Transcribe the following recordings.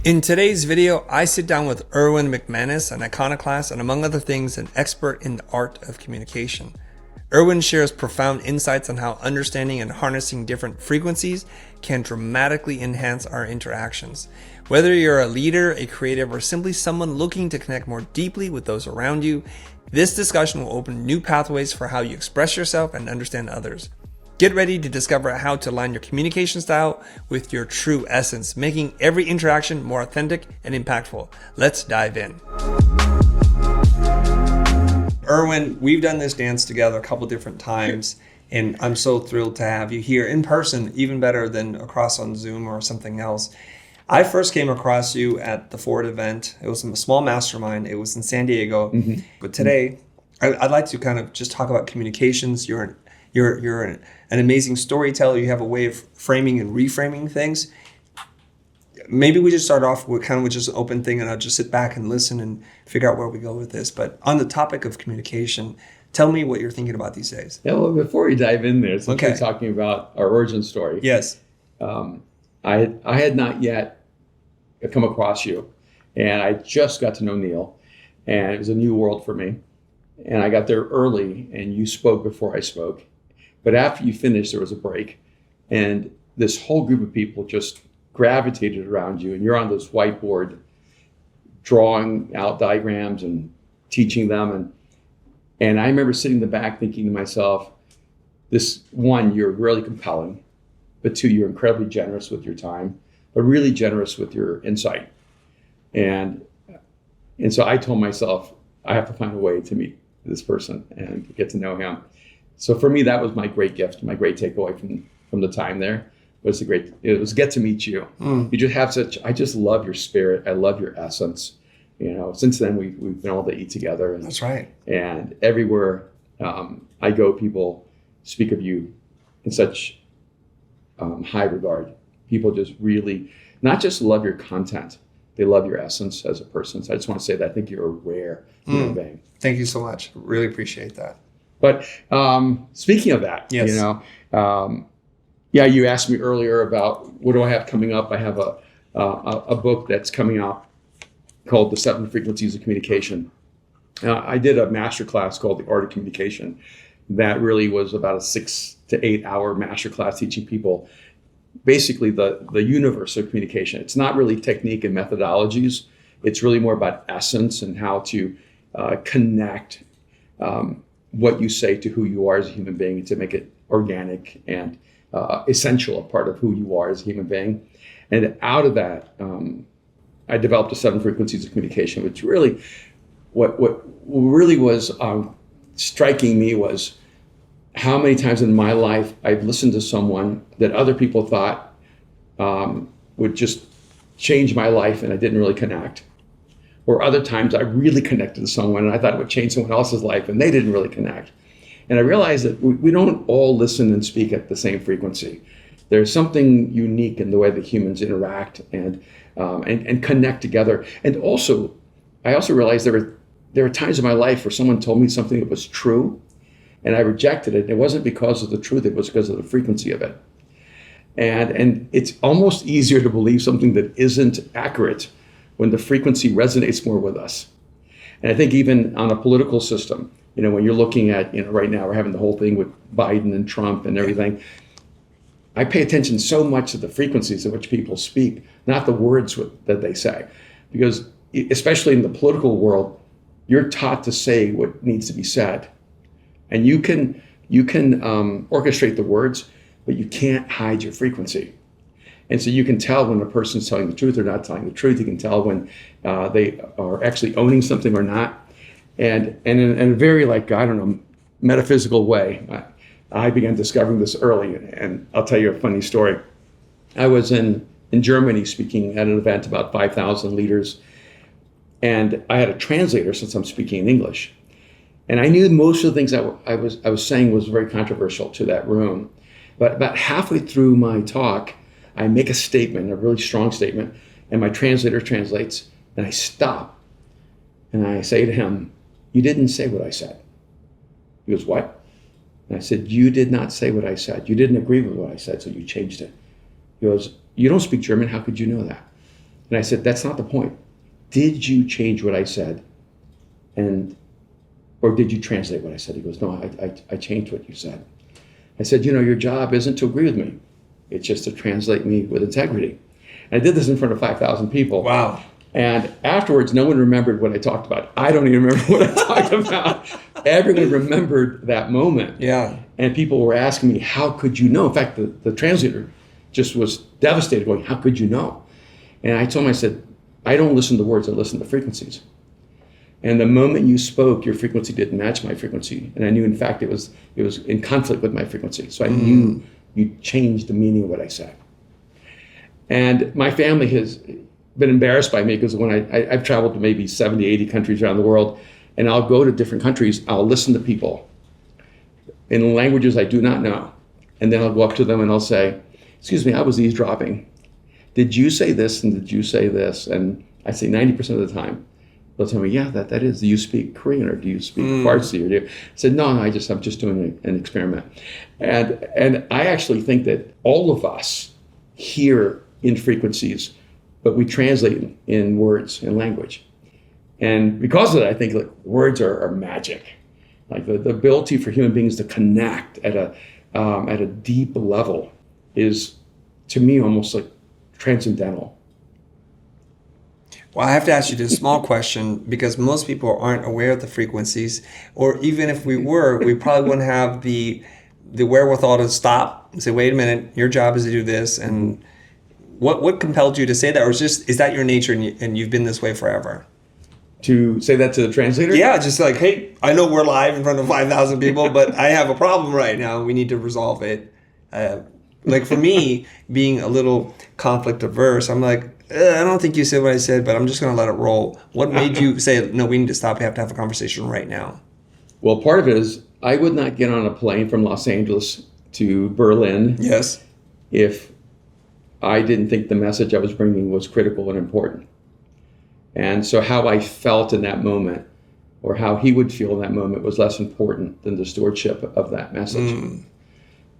In today's video, I sit down with Erwin McManus, an iconoclast and among other things, an expert in the art of communication. Erwin shares profound insights on how understanding and harnessing different frequencies can dramatically enhance our interactions. Whether you're a leader, a creative, or simply someone looking to connect more deeply with those around you, this discussion will open new pathways for how you express yourself and understand others. Get ready to discover how to align your communication style with your true essence, making every interaction more authentic and impactful. Let's dive in. Erwin, we've done this dance together a couple different times, and I'm so thrilled to have you here in person, even better than across on Zoom or something else. I first came across you at the Ford event. It was a small mastermind. It was in San Diego. But today, I'd like to kind of just talk about communications. You're an amazing storyteller. You have a way of framing and reframing things. Maybe we just start off with just an open thing, and I'll just sit back and listen and figure out where we go with this. But on the topic of communication, tell me what you're thinking about these days. Yeah, well, before we dive in there, since we're talking about our origin story. Yes. I had not yet come across you, and I just got to know Neil, and it was a new world for me. And I got there early, and you spoke before I spoke. But after you finished, there was a break, and this whole group of people just gravitated around you, and you're on this whiteboard drawing out diagrams and teaching them. And I remember sitting in the back thinking to myself, this, one, you're really compelling, but two, you're incredibly generous with your time, but really generous with your insight. And so I told myself, I have to find a way to meet this person and get to know him. So for me, that was my great gift, my great takeaway from the time there. It was get to meet you. You just have I just love your spirit. I love your essence. You know, since then we've been able to eat together. And, that's right. And everywhere I go, people speak of you in such high regard. People just really, not just love your content, they love your essence as a person. So I just want to say that I think you're a rare human being. Thank you so much. Really appreciate that. But speaking of that, yes. You asked me earlier about what do I have coming up. I have a book that's coming out called The 7 Frequencies of Communication. I did a masterclass called The Art of Communication. That really was about a 6 to 8 hour masterclass teaching people basically the universe of communication. It's not really technique and methodologies. It's really more about essence and how to connect what you say to who you are as a human being, and to make it organic and essential, a part of who you are as a human being. And out of that, I developed the 7 frequencies of communication, which really, what really was striking me was how many times in my life I've listened to someone that other people thought would just change my life, and I didn't really connect. Or other times I really connected to someone and I thought it would change someone else's life, and they didn't really connect. And I realized that we don't all listen and speak at the same frequency. There's something unique in the way that humans interact and connect together. And also, I also realized there were times in my life where someone told me something that was true, and I rejected it. It wasn't because of the truth, it was because of the frequency of it. And it's almost easier to believe something that isn't accurate when the frequency resonates more with us. And I think even on a political system, when you're looking at, right now we're having the whole thing with Biden and Trump and everything. I pay attention so much to the frequencies in which people speak, not the words that they say. Because especially in the political world, you're taught to say what needs to be said. And you can orchestrate the words, but you can't hide your frequency. And so you can tell when a person's telling the truth or not telling the truth. You can tell when they are actually owning something or not. And in a very, metaphysical way, I began discovering this early. And I'll tell you a funny story. I was in Germany speaking at an event, about 5,000 leaders. And I had a translator since I'm speaking in English. And I knew most of the things I was saying was very controversial to that room. But about halfway through my talk, I make a statement, a really strong statement, and my translator translates, and I stop. And I say to him, "You didn't say what I said." He goes, "What?" And I said, "You did not say what I said. You didn't agree with what I said, so you changed it." He goes, "You don't speak German. How could you know that?" And I said, that's not the point. Did you change what I said? Or did you translate what I said? He goes, no, I changed what you said. I said, your job isn't to agree with me. It's just to translate me with integrity. And I did this in front of 5,000 people. Wow. And afterwards, no one remembered what I talked about. I don't even remember what I talked about. Everyone remembered that moment. Yeah. And people were asking me, how could you know? In fact, the translator just was devastated, going, how could you know? And I told him, I said, I don't listen to words, I listen to frequencies. And the moment you spoke, your frequency didn't match my frequency. And I knew, in fact, it was in conflict with my frequency. So I knew you changed the meaning of what I said. And my family has been embarrassed by me because when I've traveled to maybe 70, 80 countries around the world, and I'll go to different countries, I'll listen to people in languages I do not know. And then I'll go up to them and I'll say, excuse me, I was eavesdropping. Did you say this and did you say this? And I say 90% of the time, they'll tell me, yeah, that is. Do you speak Korean or do you speak Farsi? Or do you? I said, no, I'm just doing an experiment. And I actually think that all of us hear in frequencies, but we translate in words and language. And because of that, I think words are magic. Like the ability for human beings to connect at a deep level is, to me, almost like transcendental. Well, I have to ask you this small question because most people aren't aware of the frequencies, or even if we were, we probably wouldn't have the wherewithal to stop and say, wait a minute, your job is to do this. And what compelled you to say that? Or is that your nature and you've been this way forever? To say that to the translator? Yeah, just like, hey, I know we're live in front of 5,000 people, but I have a problem right now. We need to resolve it. Like for me, being a little conflict averse, I'm like, I don't think you said what I said, but I'm just going to let it roll. What made you say, no, we need to stop. We have to have a conversation right now? Well, part of it is I would not get on a plane from Los Angeles to Berlin. Yes. If I didn't think the message I was bringing was critical and important. And so how I felt in that moment, or how he would feel in that moment, was less important than the stewardship of that message.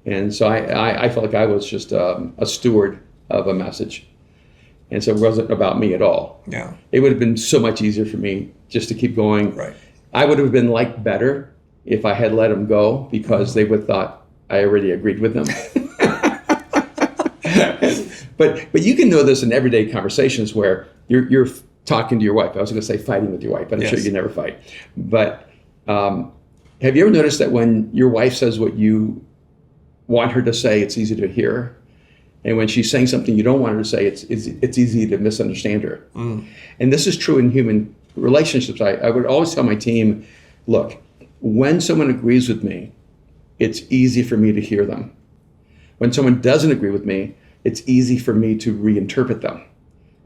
And so I felt like I was just a steward of a message. And so it wasn't about me at all. Yeah. It would have been so much easier for me just to keep going. Right. I would have been liked better if I had let him go, because they would have thought I already agreed with them. But you can know this in everyday conversations where you're talking to your wife. I was going to say fighting with your wife, but I'm sure you never fight. But have you ever noticed that when your wife says what you want her to say, it's easy to hear? And when she's saying something you don't want her to say, it's easy to misunderstand her. And this is true in human relationships. I would always tell my team, look, when someone agrees with me, it's easy for me to hear them. When someone doesn't agree with me, it's easy for me to reinterpret them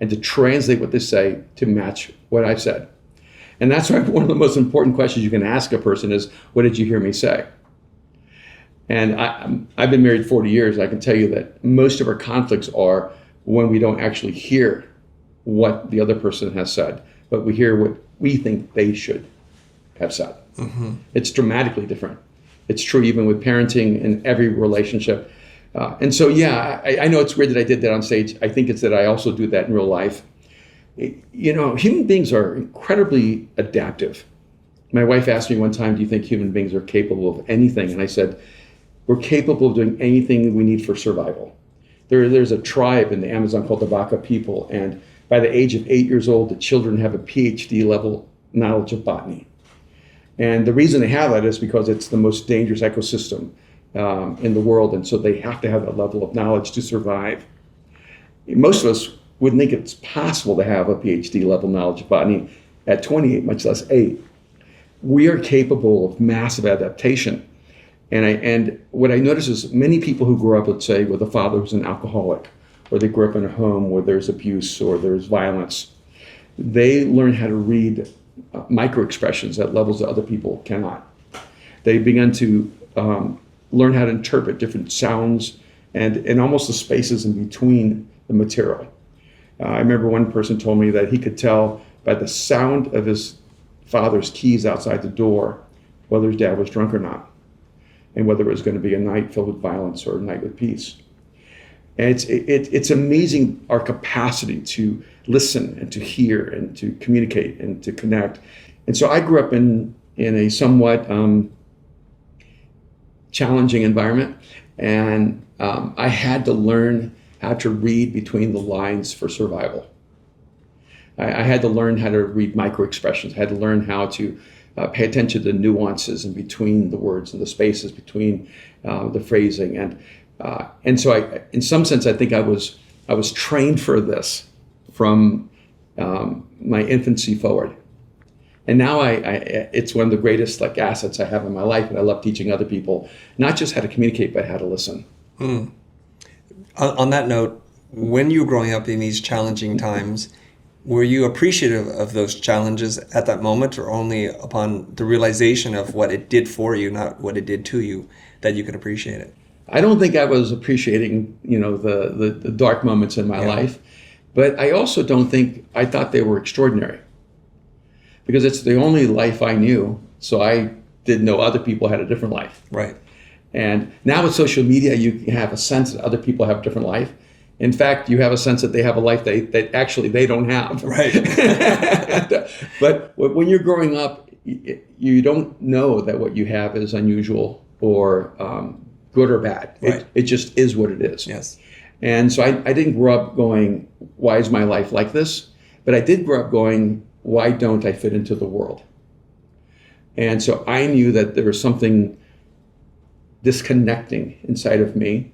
and to translate what they say to match what I've said. And that's why one of the most important questions you can ask a person is, what did you hear me say? And I've been married 40 years. I can tell you that most of our conflicts are when we don't actually hear what the other person has said, but we hear what we think they should have said. It's dramatically different. It's true even with parenting in every relationship. And so, yeah, I know it's weird that I did that on stage. I think it's that I also do that in real life. Human beings are incredibly adaptive. My wife asked me one time, do you think human beings are capable of anything? And I said, we're capable of doing anything we need for survival. There's a tribe in the Amazon called the Baka people, and by the age of 8 years old, the children have a PhD level knowledge of botany. And the reason they have that is because it's the most dangerous ecosystem in the world, and so they have to have that level of knowledge to survive. Most of us wouldn't think it's possible to have a PhD level knowledge of botany at 28, much less 8. We are capable of massive adaptation. And what I notice is many people who grew up, let's say, with a father who's an alcoholic, or they grew up in a home where there's abuse or there's violence, they learn how to read micro-expressions at levels that other people cannot. They begin to learn how to interpret different sounds and almost the spaces in between the material. I remember one person told me that he could tell by the sound of his father's keys outside the door whether his dad was drunk or not, and whether it was going to be a night filled with violence or a night with peace. And it's amazing our capacity to listen and to hear and to communicate and to connect. And so I grew up in a somewhat challenging environment, and I had to learn how to read between the lines for survival. I had to learn how to read micro expressions. I had to learn how to pay attention to the nuances in between the words and the spaces between the phrasing. And so in some sense, I think I was trained for this from my infancy forward. And now it's one of the greatest assets I have in my life, and I love teaching other people not just how to communicate, but how to listen. On that note, when you were growing up in these challenging times, were you appreciative of those challenges at that moment, or only upon the realization of what it did for you, not what it did to you, that you could appreciate it? I don't think I was appreciating, the dark moments in my life, but I also don't think I thought they were extraordinary, because it's the only life I knew. So I didn't know other people had a different life. Right. And now with social media, you have a sense that other people have a different life. In fact, you have a sense that they have a life that actually they don't have. Right. But when you're growing up, you don't know that what you have is unusual or good or bad. Right. It just is what it is. Yes. And so I didn't grow up going, why is my life like this? But I did grow up going, why don't I fit into the world? And so I knew that there was something disconnecting inside of me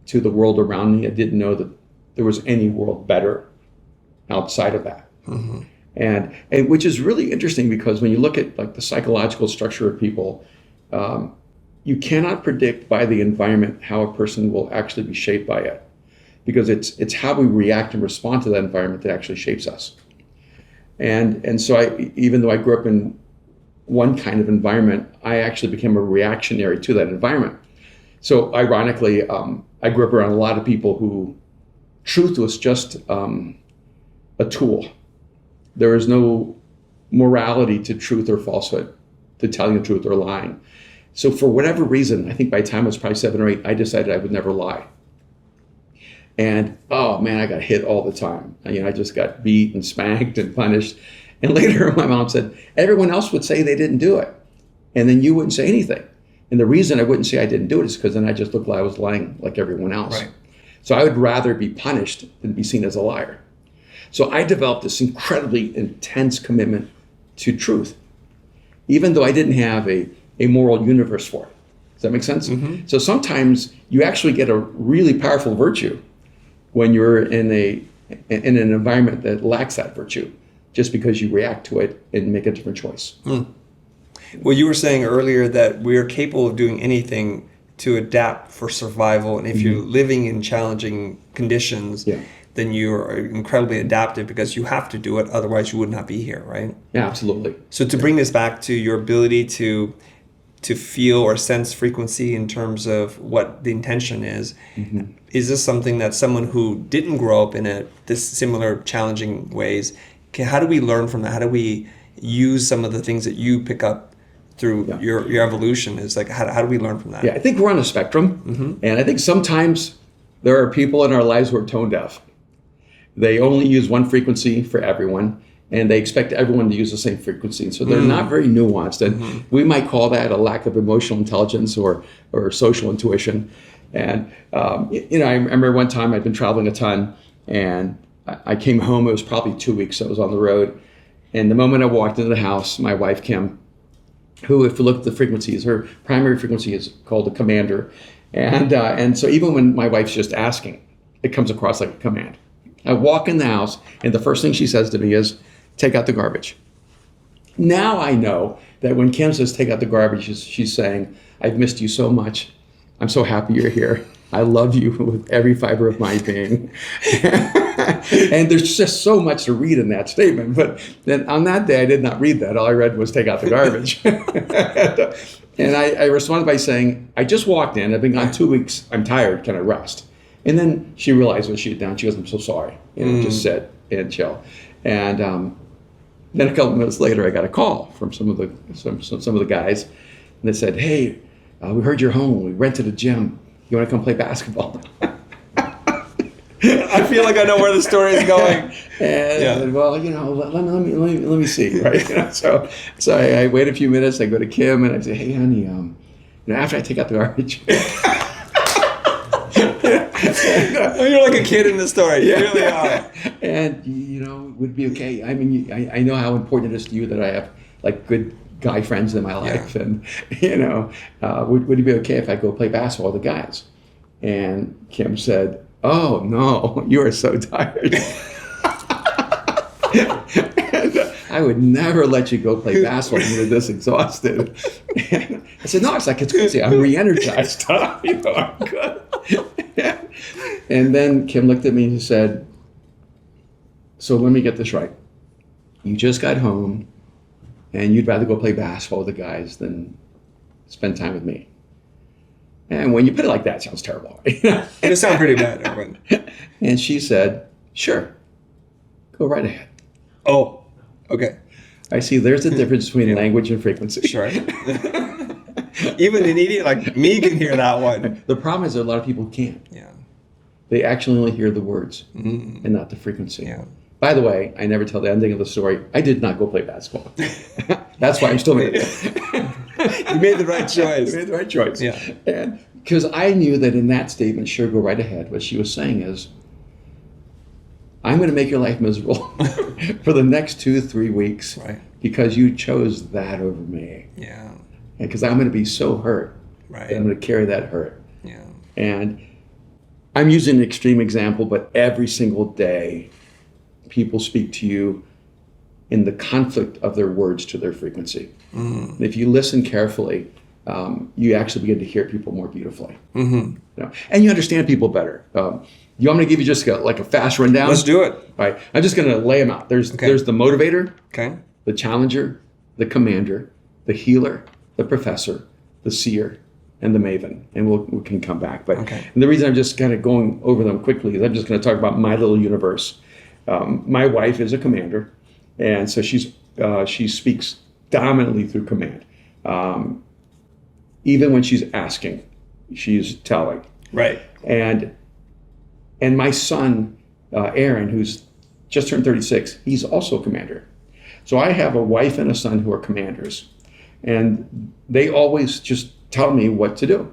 to the world around me. I didn't know that there was any world better outside of that. Mm-hmm. And which is really interesting, because when you look at the psychological structure of people, you cannot predict by the environment how a person will actually be shaped by it, because it's how we react and respond to that environment that actually shapes us. And so even though I grew up in one kind of environment, I actually became a reactionary to that environment. So ironically, I grew up around a lot of people who truth was just a tool. There was no morality to truth or falsehood, to telling the truth or lying. So for whatever reason, I think by the time I was probably 7 or 8, I decided I would never lie. And oh man, I got hit all the time. I just got beat and spanked and punished. And later my mom said, everyone else would say they didn't do it, and then you wouldn't say anything. And the reason I wouldn't say I didn't do it is because then I just looked like I was lying like everyone else. Right. So I would rather be punished than be seen as a liar. So I developed this incredibly intense commitment to truth, even though I didn't have a moral universe for it. Does that make sense? Mm-hmm. So sometimes you actually get a really powerful virtue when you're in an environment that lacks that virtue, just because you react to it and make a different choice. Well, you were saying earlier that we're capable of doing anything to adapt for survival. And if you're living in challenging conditions, then you're incredibly adaptive, because you have to do it. Otherwise, you would not be here, right? Yeah, absolutely. So to bring this back to your ability to feel or sense frequency in terms of what the intention is, is this something that someone who didn't grow up in this similar challenging ways, how do we learn from that? How do we use some of the things that you pick up through your evolution? Is how do we learn from that? Yeah, I think we're on a spectrum. And I think sometimes there are people in our lives who are tone deaf. They only use one frequency for everyone, and they expect everyone to use the same frequency. So they're not very nuanced. And we might call that a lack of emotional intelligence or social intuition. And, I remember one time I'd been traveling a ton, and I came home. It was probably 2 weeks I was on the road. And the moment I walked into the house, my wife, Kim, who, if you look at the frequencies, her primary frequency is called a commander. And so even when my wife's just asking, it comes across like a command. I walk in the house, and the first thing she says to me is, take out the garbage. Now I know that when Kim says take out the garbage, she's saying, I've missed you so much. I'm so happy you're here. I love you with every fiber of my being. And there's just so much to read in that statement. But then on that day, I did not read that. All I read was take out the garbage. And I responded by saying, I just walked in. I've been gone 2 weeks. I'm tired. Can I rest? And then she realized what she had done. She goes, I'm so sorry. Just sit and chill. And then a couple minutes later, I got a call from some of the guys. And they said, hey, we heard you're home. We rented a gym. You want to come play basketball? I feel like I know where the story is going. And well, let me see, right? So I wait a few minutes. I go to Kim and I say, hey, honey, after I take out the garbage. You're like a kid in the story. You really are. And would it be okay? I mean, I know how important it is to you that I have like good guy friends in my life, and would it be okay if I go play basketball with the guys? And Kim said, "Oh no, you are so tired." And I would never let you go play basketball when you're this exhausted. And I said, "No, it's crazy. I'm re-energized. I'm good." And then Kim looked at me and said, "So let me get this right. You just got home and you'd rather go play basketball with the guys than spend time with me." And when you put it like that, it sounds terrible. It sounds pretty bad, Erwin. And she said, "Sure, go right ahead." Oh, okay. I see there's a difference between language and frequency. Sure. Even an idiot like me can hear that one. The problem is that a lot of people can't. Yeah. They actually only hear the words and not the frequency. Yeah. By the way, I never tell the ending of the story. I did not go play basketball. That's why I'm still here. You made the right choice. You made the right choice. Yeah. And because I knew that in that statement, sure, go right ahead, what she was saying is, I'm going to make your life miserable for the next 2-3 weeks, Right. because you chose that over me. Yeah. Because I'm going to be so hurt. Right. That I'm going to carry that hurt. Yeah. And I'm using an extreme example, but every single day, people speak to you in the conflict of their words to their frequency. And if you listen carefully, you actually begin to hear people more beautifully. And you understand people better. You want me to give you just a fast rundown? Let's do it. All right. I'm just going to lay them out. There's the motivator, the challenger, the commander, the healer, the professor, the seer, and the maven. And we can come back. But and the reason I'm just kind of going over them quickly is I'm just going to talk about my little universe. My wife is a commander, and so she speaks dominantly through command. Even when she's asking, she's telling. Right. And my son, Aaron, who's just turned 36, he's also a commander. So I have a wife and a son who are commanders, and they always just tell me what to do.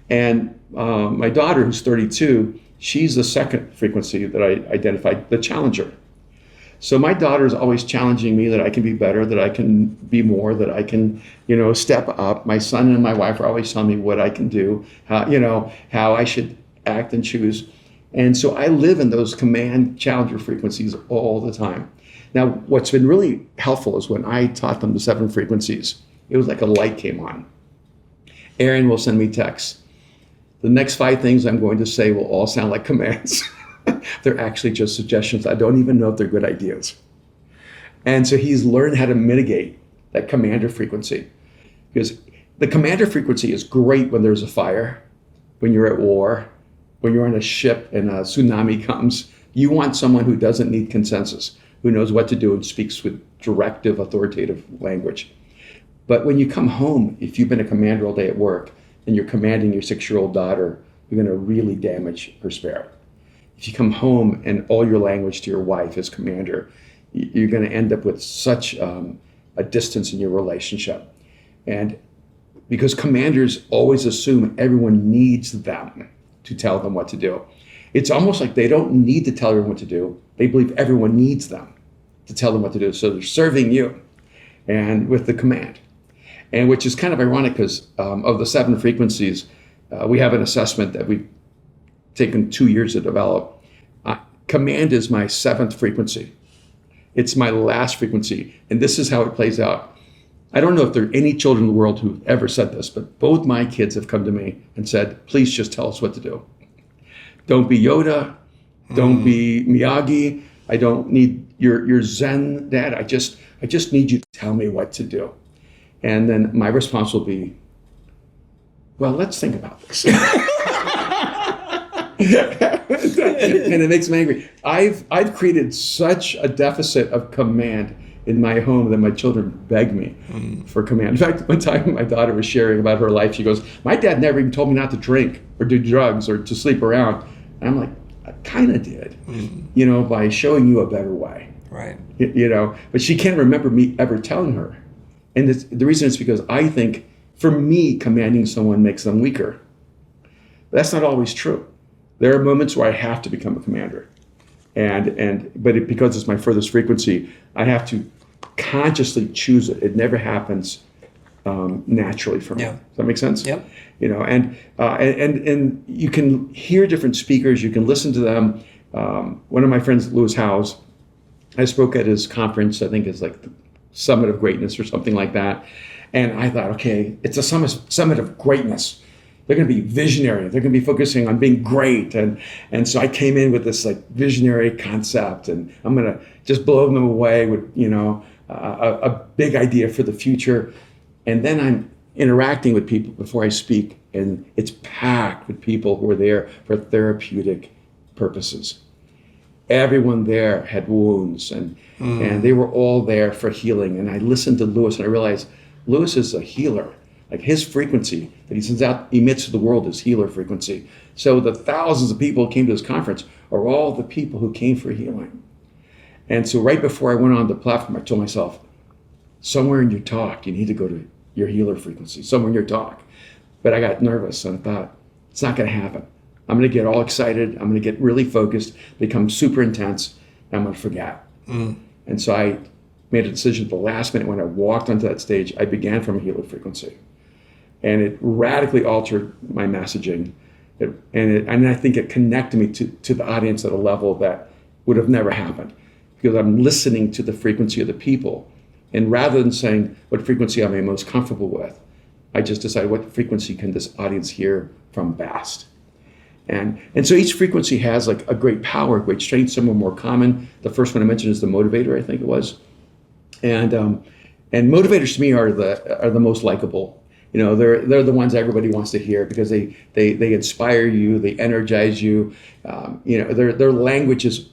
And my daughter, who's 32, she's the second frequency that I identified, the challenger. So my daughter is always challenging me that I can be better, that I can be more, that I can, step up. My son and my wife are always telling me what I can do, how I should act and choose. And so I live in those command challenger frequencies all the time. Now, what's been really helpful is when I taught them the 7 frequencies, it was like a light came on. Aaron will send me texts. The next 5 things I'm going to say will all sound like commands. They're actually just suggestions. I don't even know if they're good ideas. And so he's learned how to mitigate that commander frequency. Because the commander frequency is great when there's a fire, when you're at war, when you're on a ship and a tsunami comes. You want someone who doesn't need consensus, who knows what to do and speaks with directive, authoritative language. But when you come home, if you've been a commander all day at work and you're commanding your 6-year-old daughter, you're going to really damage her spirit. If you come home and all your language to your wife is commander, you're going to end up with such a distance in your relationship. And because commanders always assume everyone needs them to tell them what to do. It's almost like they don't need to tell everyone what to do. They believe everyone needs them to tell them what to do. So they're serving you and with the command. And which is kind of ironic because of the 7 frequencies, we have an assessment that we've taken 2 years to develop. Command is my 7th frequency. It's my last frequency. And this is how it plays out. I don't know if there are any children in the world who've ever said this, but both my kids have come to me and said, please just tell us what to do. Don't be Yoda. Don't be Miyagi. I don't need your Zen, Dad. I just need you to tell me what to do. And then my response will be, well, let's think about this. And it makes me angry. I've created such a deficit of command in my home that my children beg me for command. In fact, one time my daughter was sharing about her life. She goes, my dad never even told me not to drink or do drugs or to sleep around. And I'm like, kind of did, by showing you a better way. Right. But she can't remember me ever telling her. And the reason is because I think, for me, commanding someone makes them weaker. But that's not always true. There are moments where I have to become a commander. But because it's my furthest frequency, I have to consciously choose it. It never happens naturally for me. Yeah. Does that make sense? Yep. And you can hear different speakers. You can listen to them. One of my friends, Lewis Howes, I spoke at his conference. I think it's like the Summit of Greatness or something like that. And I thought, okay, it's a summit of greatness. They're going to be visionary. They're going to be focusing on being great. And so I came in with this like visionary concept, and I'm going to just blow them away with, a big idea for the future. And then I'm interacting with people before I speak, and it's packed with people who are there for therapeutic purposes. Everyone there had wounds, and they were all there for healing. And I listened to Lewis, and I realized Lewis is a healer. Like, his frequency that he sends out, emits to the world, is healer frequency. So the thousands of people who came to this conference are all the people who came for healing. And so right before I went on the platform, I told myself, somewhere in your talk, you need to go to your healer frequency, somewhere in your talk. But I got nervous, and I thought, it's not going to happen. I'm going to get all excited. I'm going to get really focused, become super intense, and I'm going to forget. And so I made a decision at the last minute when I walked onto that stage. I began from a healer frequency. And it radically altered my messaging. And I think it connected me to the audience at a level that would have never happened, because I'm listening to the frequency of the people. And rather than saying what frequency am I most comfortable with, I just decided, what frequency can this audience hear from best? And so each frequency has like a great power, great strength. Some are more common. The first one I mentioned is the motivator, I think it was. And motivators to me are the most likable. They're the ones everybody wants to hear, because they inspire you, they energize you. Their language is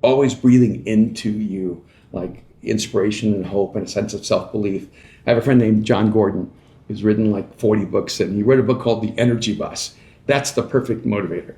always breathing into you, like inspiration and hope and a sense of self-belief. I have a friend named John Gordon who's written like 40 books, and he wrote a book called The Energy Bus. That's the perfect motivator.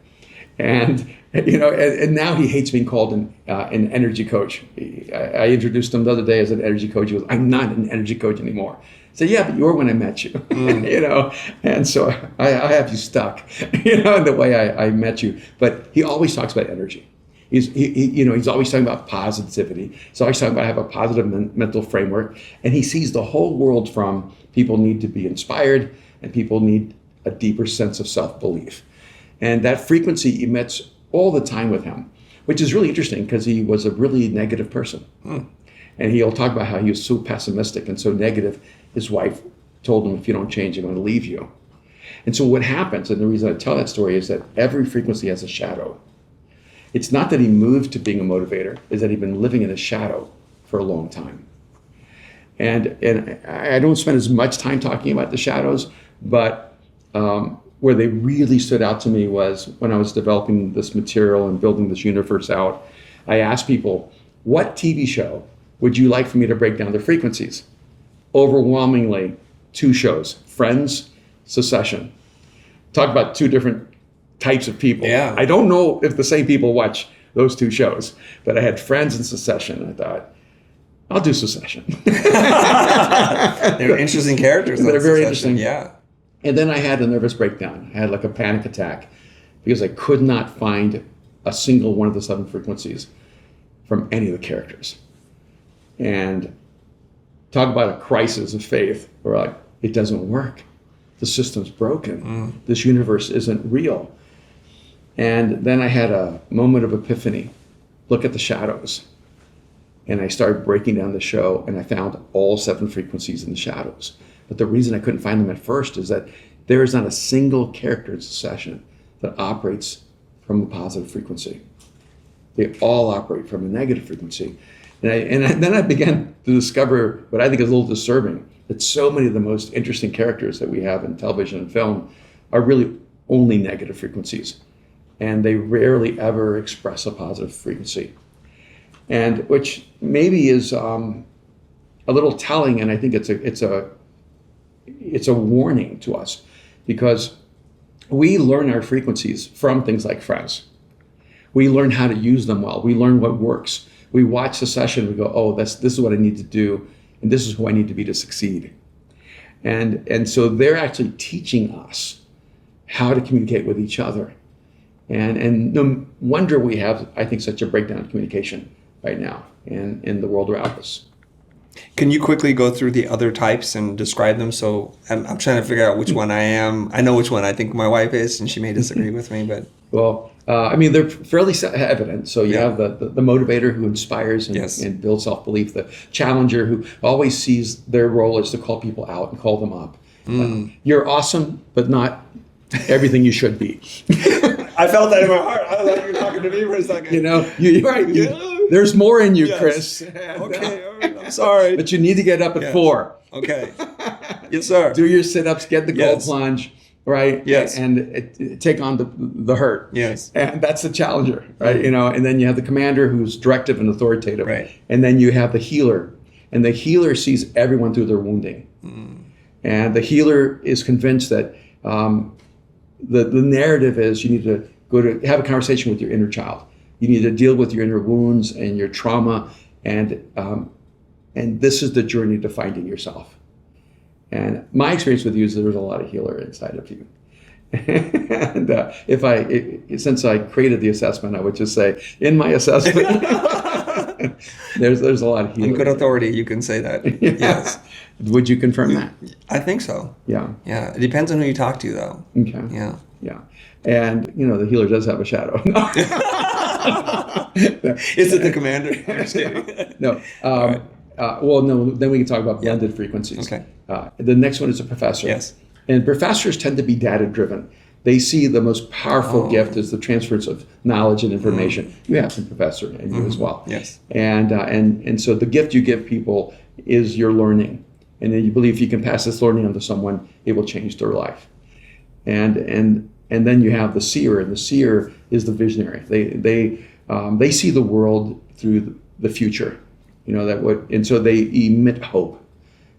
And now he hates being called an energy coach. I introduced him the other day as an energy coach. He goes, I'm not an energy coach anymore. I said, yeah, but you were when I met you, and so I have you stuck, in the way I met you. But he always talks about energy. He's always talking about positivity. He's always talking about have a positive mental framework. And he sees the whole world from people need to be inspired, and people need a deeper sense of self-belief. And that frequency emits all the time with him, which is really interesting, because he was a really negative person. And he'll talk about how he was so pessimistic and so negative. His wife told him, if you don't change, I'm going to leave you. And so what happens, and the reason I tell that story, is that every frequency has a shadow. It's not that he moved to being a motivator, is that he'd been living in a shadow for a long time. And I don't spend as much time talking about the shadows, but where they really stood out to me was when I was developing this material and building this universe out. I asked people, what TV show would you like for me to break down the frequencies? Overwhelmingly, 2 shows, Friends, Succession. Talk about 2 different types of people. Yeah. I don't know if the same people watch those 2 shows, but I had Friends and Succession. I thought, I'll do Succession. They're interesting characters. They're very interesting. Yeah. And then I had a nervous breakdown. I had like a panic attack, because I could not find a single one of the 7 frequencies from any of the characters. And talk about a crisis of faith, where like, it doesn't work. The system's broken. This universe isn't real. And then I had a moment of epiphany. Look at the shadows. And I started breaking down the show, and I found all 7 frequencies in the shadows. But the reason I couldn't find them at first is that there is not a single character in Succession that operates from a positive frequency. They all operate from a negative frequency. And then I began to discover what I think is a little disturbing, that so many of the most interesting characters that we have in television and film are really only negative frequencies. And they rarely ever express a positive frequency. And which maybe is a little telling, and I think it's a warning to us, because we learn our frequencies from things like Friends. We learn how to use them well. We learn what works. We watch the session. We go, oh, this is what I need to do, and this is who I need to be to succeed. And so they're actually teaching us how to communicate with each other. And no wonder we have, I think, such a breakdown in communication right now in the world around us. Can you quickly go through the other types and describe them? So I'm trying to figure out which one I am. I know which one I think my wife is, and she may disagree with me, but... Well, they're fairly evident. So you have the motivator who inspires and builds self-belief, the challenger who always sees their role as to call people out and call them up. You're awesome, but not everything you should be. I felt that in my heart. I thought you were talking to me for a second. You're right. There's more in you, Chris. Okay, all right, I'm sorry. But you need to get up at 4. Okay. Yes, sir. Do your sit-ups, get the cold plunge, right? Yes. And take on the hurt. Yes. And that's the challenger, right? And then you have the commander who's directive and authoritative. Right. And then you have the healer. And the healer sees everyone through their wounding. And the healer is convinced that the narrative is you need to go to have a conversation with your inner child. You need to deal with your inner wounds and your trauma, and this is the journey to finding yourself. And my experience with you is there's a lot of healer inside of you. And since I created the assessment, I would just say in my assessment, there's a lot of healer. On good authority, you can say that. Yes. Would you confirm that? I think so. Yeah. Yeah. It depends on who you talk to, though. Okay. Yeah. Yeah. And, the healer does have a shadow. Is it the commander? I'm just kidding. No. Well, no, then we can talk about blended frequencies. Okay. The next one is a professor. Yes. And professors tend to be data-driven. They see the most powerful gift as the transference of knowledge and information. You have some professor, and you as well. Yes. And so the gift you give people is your learning. And then you believe if you can pass this learning on to someone, it will change their life. And then you have the seer, and the seer is the visionary. They see the world through the future, and so they emit hope.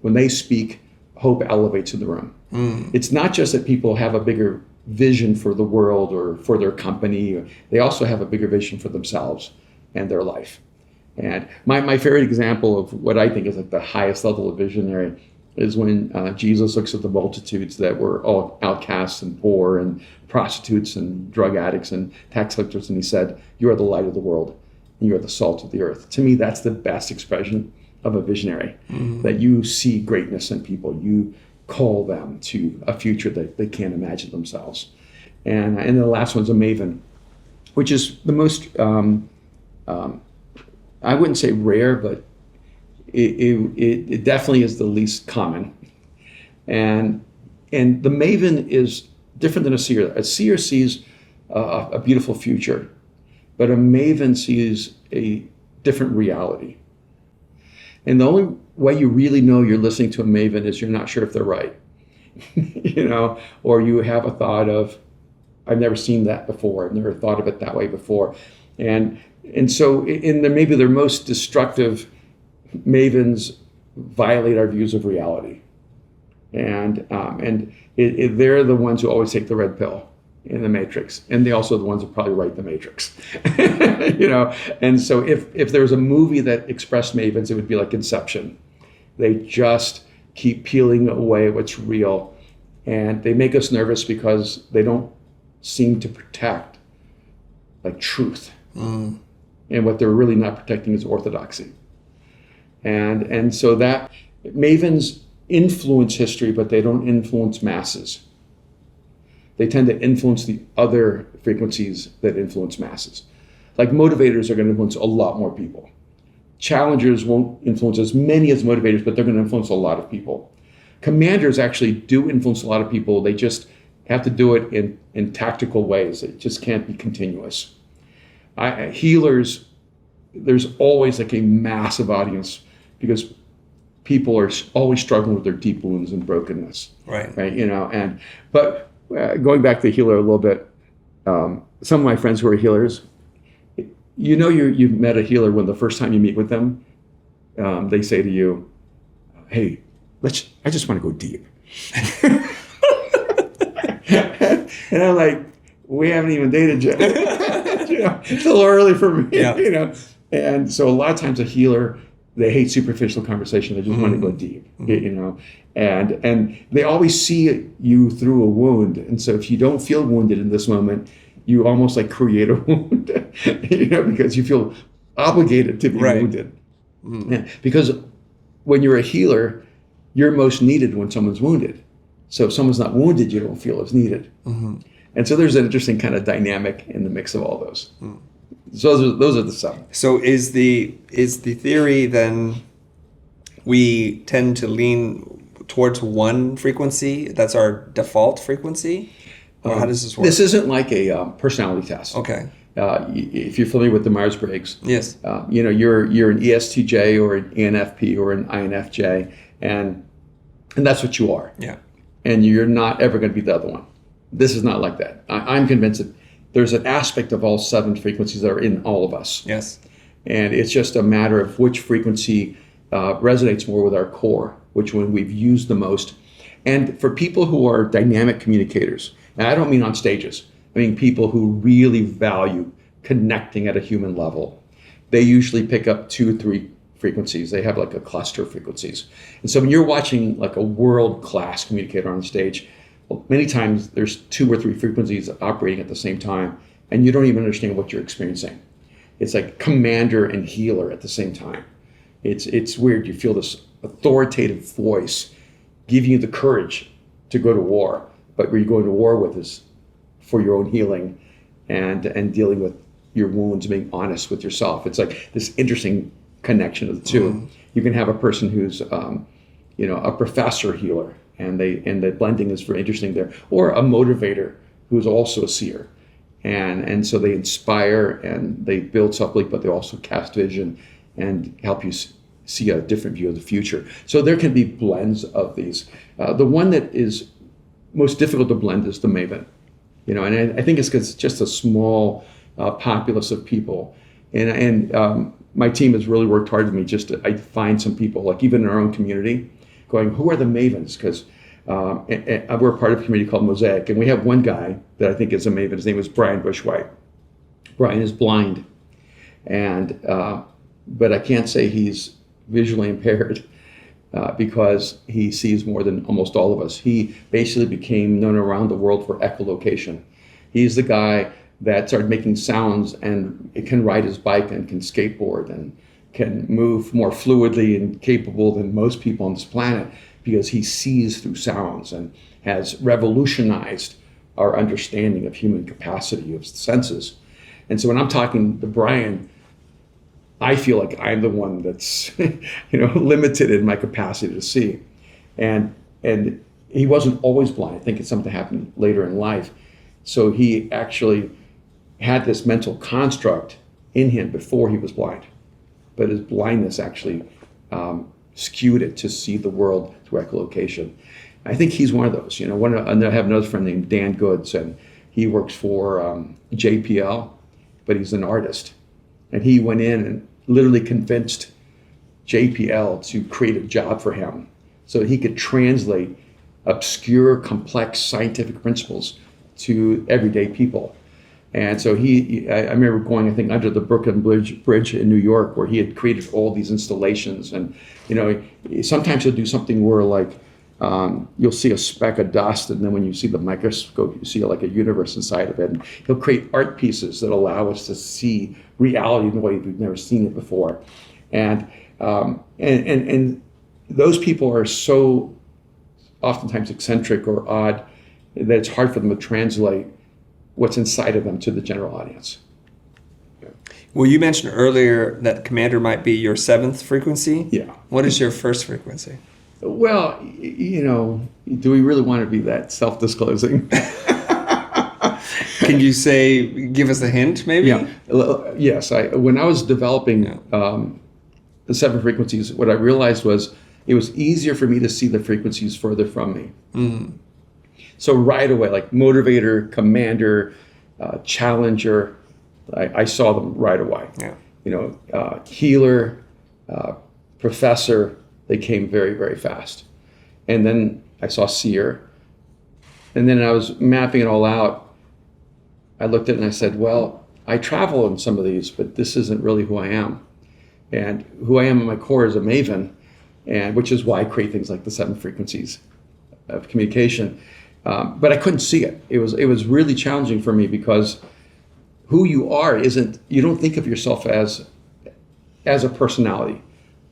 When they speak, hope elevates in the room. It's not just that people have a bigger vision for the world or for their company. They also have a bigger vision for themselves and their life. And my favorite example of what I think is like the highest level of visionary is when Jesus looks at the multitudes that were all outcasts and poor and prostitutes and drug addicts and tax collectors, and he said, "You are the light of the world, and you are the salt of the earth." To me, that's the best expression of a visionary, that you see greatness in people. You call them to a future that they can't imagine themselves. And the last one's a maven, which is the most, I wouldn't say rare, but it definitely is the least common. And the maven is different than a seer. A seer sees a beautiful future, but a maven sees a different reality. And the only way you really know you're listening to a maven is you're not sure if they're right, or you have a thought of, I've never seen that before. I've never thought of it that way before. And so maybe their most destructive mavens violate our views of reality. And they're the ones who always take the red pill in the Matrix. And they're also the ones who probably write the Matrix. And so if there was a movie that expressed mavens, it would be like Inception. They just keep peeling away what's real. And they make us nervous because they don't seem to protect like truth. And what they're really not protecting is orthodoxy. And so that mavens influence history, but they don't influence masses. They tend to influence the other frequencies that influence masses. Like motivators are going to influence a lot more people. Challengers won't influence as many as motivators, but they're going to influence a lot of people. Commanders actually do influence a lot of people. They just have to do it in tactical ways. It just can't be continuous. Healers, there's always like a massive audience because people are always struggling with their deep wounds and brokenness. Right. But going back to the healer a little bit, some of my friends who are healers, you've met a healer when the first time you meet with them, they say to you, "Hey, I just want to go deep." And I'm like, "We haven't even dated yet." It's a little early for me. Yeah. And so a lot of times a healer, they hate superficial conversation. They just want to go deep, and they always see you through a wound. And so if you don't feel wounded in this moment, you almost like create a wound, because you feel obligated to be wounded. Yeah. Because when you're a healer, you're most needed when someone's wounded. So if someone's not wounded, you don't feel as needed. And so there's an interesting kind of dynamic in the mix of all those. So those are the 7. So is the theory then we tend to lean towards one frequency? That's our default frequency? Or how does this work? This isn't like a personality test. Okay. If you're familiar with the Myers-Briggs, yes, you're an ESTJ or an ENFP or an INFJ, and that's what you are. Yeah. And you're not ever going to be the other one. This is not like that. I'm convinced that there's an aspect of all 7 frequencies that are in all of us. Yes. And it's just a matter of which frequency resonates more with our core, which one we've used the most. And for people who are dynamic communicators, and I don't mean on stages, I mean people who really value connecting at a human level, they usually pick up 2 or 3 frequencies. They have like a cluster of frequencies. And so when you're watching like a world-class communicator on stage, well, many times there's 2 or 3 frequencies operating at the same time, and you don't even understand what you're experiencing. It's like commander and healer at the same time. It's weird. You feel this authoritative voice giving you the courage to go to war, but where you're going to war with is for your own healing and dealing with your wounds, being honest with yourself. It's like this interesting connection of the 2. You can have a person who's a professor healer, and the blending is very interesting there, or a motivator who's also a seer, and so they inspire and they build self-belief, but they also cast vision and help you see a different view of the future. So there can be blends of these. The one that is most difficult to blend is the Maven, and I think it's because it's just a small populace of people, and my team has really worked hard with me just to find some people, like even in our own community, going, who are the Mavens? Because we're part of a community called Mosaic, and we have one guy that I think is a Maven. His name is Brian Bushwhite. Brian is blind, and but I can't say he's visually impaired because he sees more than almost all of us. He basically became known around the world for echolocation. He's the guy that started making sounds, and it can ride his bike and can skateboard and can move more fluidly and capable than most people on this planet because he sees through sounds and has revolutionized our understanding of human capacity of senses. And so when I'm talking to Brian, I feel like I'm the one that's limited in my capacity to see. And he wasn't always blind. I think it's something that happened later in life. So he actually had this mental construct in him before he was blind. But his blindness actually skewed it to see the world through echolocation. I think he's one of those. I have another friend named Dan Goods, and he works for JPL, but he's an artist. And he went in and literally convinced JPL to create a job for him so that he could translate obscure, complex scientific principles to everyday people. And so I remember going, I think, under the Brooklyn Bridge in New York, where he had created all these installations. And, sometimes he'll do something where, like, you'll see a speck of dust, and then when you see the microscope, you see like a universe inside of it. And he'll create art pieces that allow us to see reality in a way we've never seen it before. And those people are so oftentimes eccentric or odd that it's hard for them to translate what's inside of them to the general audience. Well, you mentioned earlier that commander might be your 7th frequency. Yeah. What is your first frequency? Well, do we really want to be that self-disclosing? Can you give us a hint, maybe? Yeah. Yes. When I was developing the 7 frequencies, what I realized was it was easier for me to see the frequencies further from me. Mm-hmm. So right away, like motivator, commander, challenger, I saw them right away. Yeah. Healer, professor, they came very, very fast. And then I saw seer. And then I was mapping it all out. I looked at it and I said, well, I travel in some of these, but this isn't really who I am. And who I am at my core is a maven, and which is why I create things like the 7 frequencies of communication. But I couldn't see it. It was really challenging for me because who you are isn't, you don't think of yourself as a personality.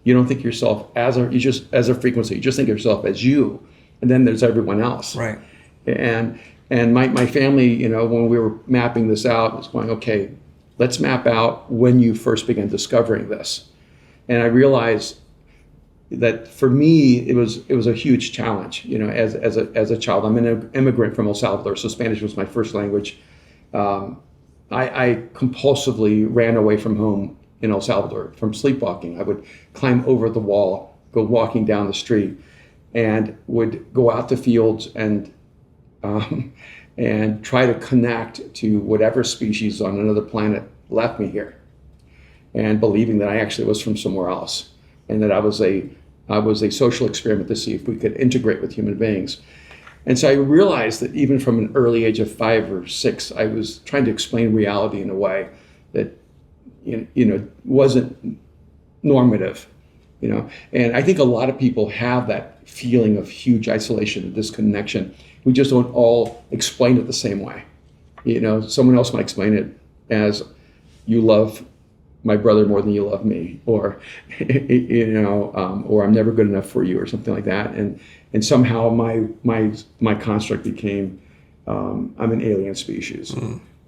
You don't think of yourself as a frequency. You just think of yourself as you, and then there's everyone else. Right. And my family, when we were mapping this out, was going, okay, let's map out when you first began discovering this. And I realized that for me, it was a huge challenge. As a child, I'm an immigrant from El Salvador, so Spanish was my first language. I compulsively ran away from home in El Salvador from sleepwalking. I would climb over the wall, go walking down the street, and would go out to fields and try to connect to whatever species on another planet left me here, and believing that I actually was from somewhere else, and that I was a social experiment to see if we could integrate with human beings. And so I realized that even from an early age of 5 or 6, I was trying to explain reality in a way that wasn't normative. And I think a lot of people have that feeling of huge isolation and disconnection. We just don't all explain it the same way. Someone else might explain it as, you love my brother more than you love me, or or I'm never good enough for you, or something like that. And somehow my construct became, I'm an alien species.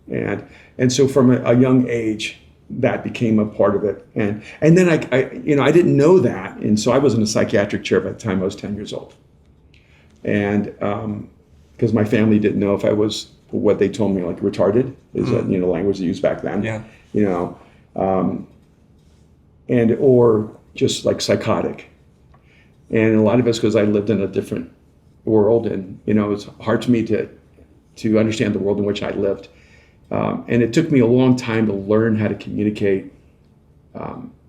And so from a young age, that became a part of it. And then I didn't know that, and so I was in a psychiatric chair by the time I was 10 years old. And because my family didn't know if I was what they told me, like retarded, is a language they used back then. Yeah. And or just like psychotic. And a lot of it's because I lived in a different world, and it's hard for me to understand the world in which I lived. And it took me a long time to learn how to communicate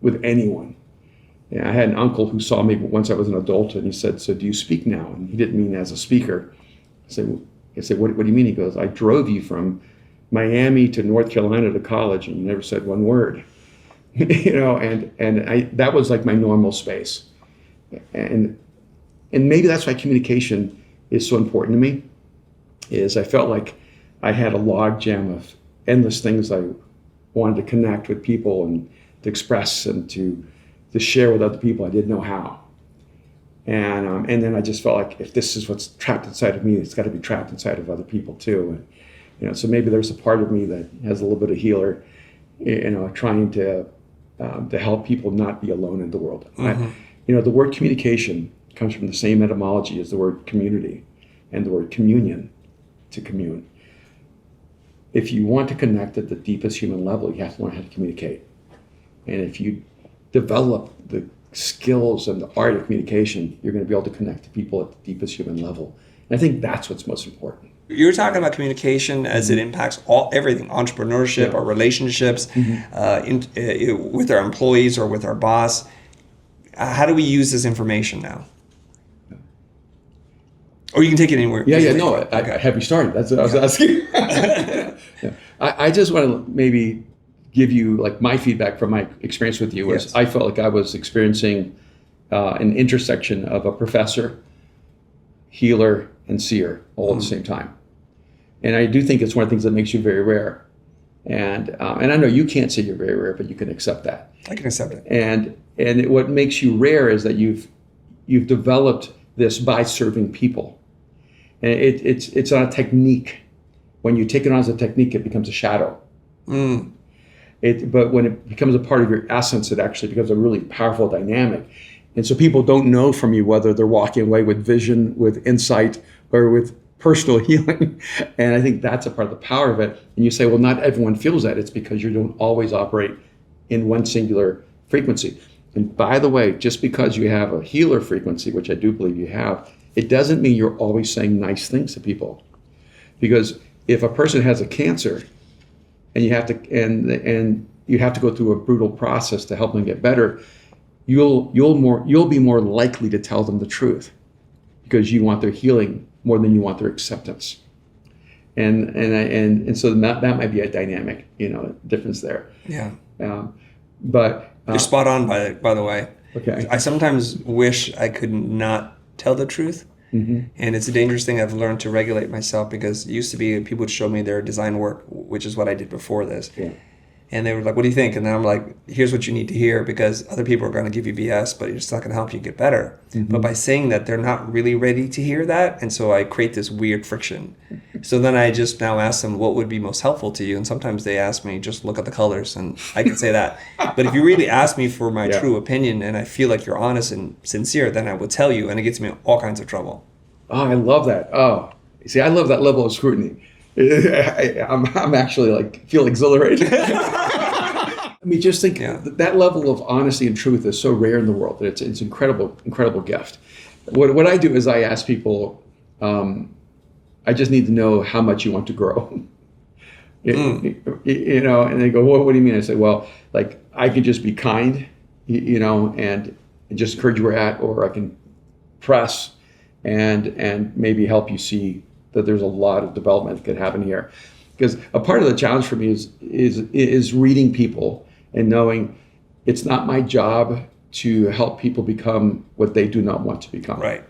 with anyone. I had an uncle who saw me once I was an adult, and he said, "So do you speak now?" And he didn't mean as a speaker. I said, what do you mean? He goes, "I drove you from Miami to North Carolina to college, and you never said one word." And that was like my normal space. And maybe that's why communication is so important to me, is I felt like I had a log jam of endless things I wanted to connect with people and to express and to share with other people. I didn't know how. And then I just felt like, if this is what's trapped inside of me, it's got to be trapped inside of other people too. And so maybe there's a part of me that has a little bit of healer, trying to help people not be alone in the world. The word communication comes from the same etymology as the word community and the word communion, to commune. If you want to connect at the deepest human level, you have to learn how to communicate. And if you develop the skills and the art of communication, you're going to be able to connect to people at the deepest human level. And I think that's what's most important. You're talking about communication as it impacts everything, entrepreneurship, our relationships, with our employees or with our boss. How do we use this information now? Or you can take it anywhere. No, I have you started. That's what I was asking. I just want to maybe give you like my feedback from my experience with you. Was I felt like I was experiencing an intersection of a professor, healer, and seer all at the same time. And I do think it's one of the things that makes you very rare. And I know you can't say you're very rare, but you can accept that. I can accept it. And what makes you rare is that you've developed this by serving people. And it's not a technique. When you take it on as a technique, it becomes a shadow. But when it becomes a part of your essence, it actually becomes a really powerful dynamic. And so people don't know from you whether they're walking away with vision, with insight, or with personal healing. And I think that's a part of the power of it. And you say, well, not everyone feels that. It's because you don't always operate in one singular frequency. And by the way, just because you have a healer frequency, which I do believe you have, it doesn't mean you're always saying nice things to people. Because if a person has a cancer and you have to go through a brutal process to help them get better, you'll be more likely to tell them the truth because you want their healing more than you want their acceptance. And so that might be a dynamic, difference there. Yeah. But You're spot on, by the way. okay. I sometimes wish I could not tell the truth. Mm-hmm. And it's a dangerous thing. I've learned to regulate myself, because it used to be people would show me their design work, which is what I did before this. Yeah. And they were like, what do you think? And then I'm like, here's what you need to hear, because other people are going to give you BS, but it's not going to help you get better. Mm-hmm. But by saying that, they're not really ready to hear that. And so I create this weird friction. So then I just now ask them, what would be most helpful to you? And sometimes they ask me, just look at the colors, and I can say that. But if you really ask me for my true opinion, and I feel like you're honest and sincere, then I will tell you, and it gets me in all kinds of trouble. Oh, I love that. Oh, see, I love that level of scrutiny. I'm actually feel exhilarated. I mean, just think that level of honesty and truth is so rare in the world that it's incredible gift. What I do is I ask people, I just need to know how much you want to grow. And they go, what do you mean? I say, well, I could just be kind, and just encourage you where you're at, or I can press and maybe help you see that there's a lot of development that could happen here. Because a part of the challenge for me is reading people and knowing it's not my job to help people become what they do not want to become. Right.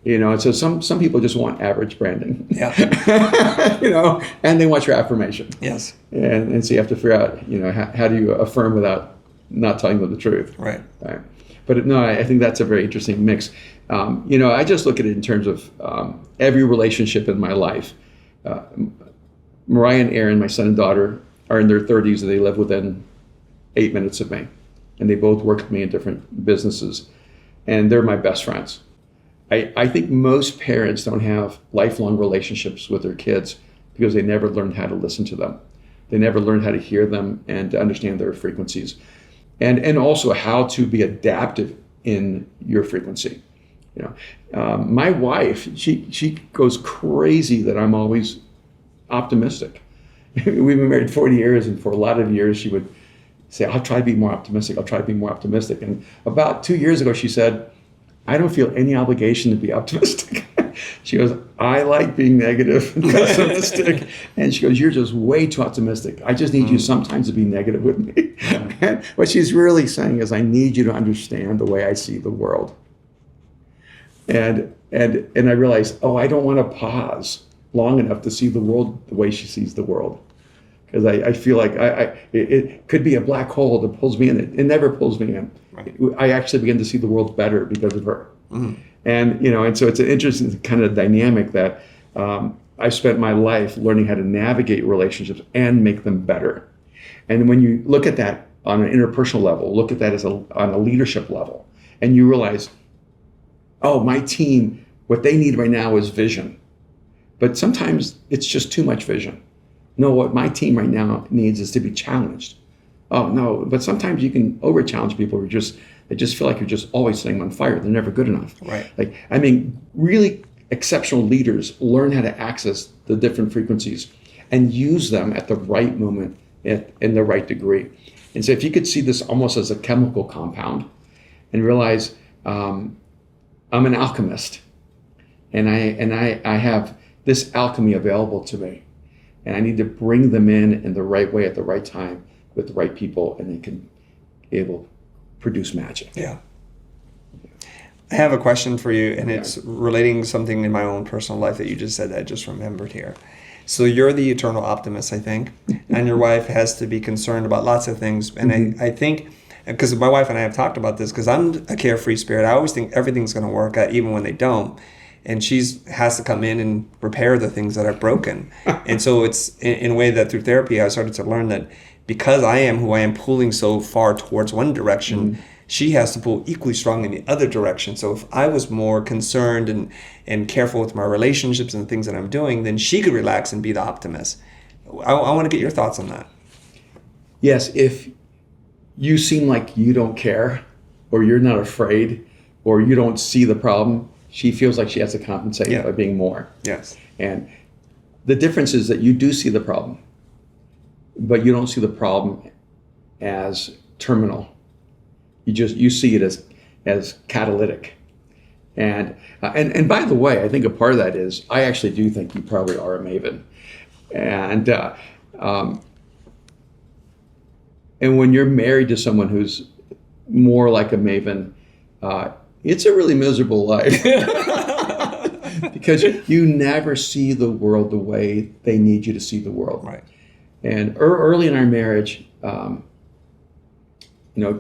And so some people just want average branding. Yeah. And they want your affirmation. Yes. And so you have to figure out, how do you affirm without not telling them the truth? Right. But no, I think that's a very interesting mix. I just look at it in terms of every relationship in my life. Mariah and Aaron, my son and daughter, are in their 30s, and they live within 8 minutes of me. And they both work with me in different businesses. And they're my best friends. I think most parents don't have lifelong relationships with their kids because they never learned how to listen to them. They never learned how to hear them and to understand their frequencies. And also how to be adaptive in your frequency. My wife, she goes crazy that I'm always optimistic. We've been married 40 years, and for a lot of years she would say, I'll try to be more optimistic. And about 2 years ago, she said, I don't feel any obligation to be optimistic. She goes, I like being negative and pessimistic. And she goes, you're just way too optimistic. I just need you sometimes to be negative with me. And what she's really saying is, I need you to understand the way I see the world. And I realized, I don't want to pause long enough to see the world the way she sees the world. Because I feel like it could be a black hole that pulls me in. It never pulls me in. Right. I actually begin to see the world better because of her. Mm-hmm. And so it's an interesting kind of dynamic that I spent my life learning how to navigate relationships and make them better. And when you look at that on an interpersonal level, look at that on a leadership level, and you realize, my team, what they need right now is vision. But sometimes it's just too much vision. No, what my team right now needs is to be challenged. Oh, no, but sometimes you can over-challenge people they just feel like you're just always setting them on fire. They're never good enough. Right. Really exceptional leaders learn how to access the different frequencies and use them at the right moment in the right degree. And so if you could see this almost as a chemical compound and realize I'm an alchemist, and I have this alchemy available to me, and I need to bring them in the right way at the right time with the right people, and they can be able to produce magic. Yeah. I have a question for you, and it's relating something in my own personal life that you just said that I just remembered here. So you're the eternal optimist, I think, and your wife has to be concerned about lots of things. And I think, because my wife and I have talked about this, because I'm a carefree spirit, I always think everything's going to work out even when they don't. And she has to come in and repair the things that are broken. And so it's in a way that through therapy, I started to learn that because I am who I am, pulling so far towards one direction, she has to pull equally strong in the other direction. So if I was more concerned and careful with my relationships and the things that I'm doing, then she could relax and be the optimist. I want to get your thoughts on that. Yes, if you seem like you don't care, or you're not afraid, or you don't see the problem, she feels like she has to compensate by being more. Yes. And the difference is that you do see the problem, but you don't see the problem as terminal. You see it as catalytic. And by the way, I think a part of that is I actually do think you probably are a maven. And when you're married to someone who's more like a maven, it's a really miserable life. Because you never see the world the way they need you to see the world. Right. And early in our marriage,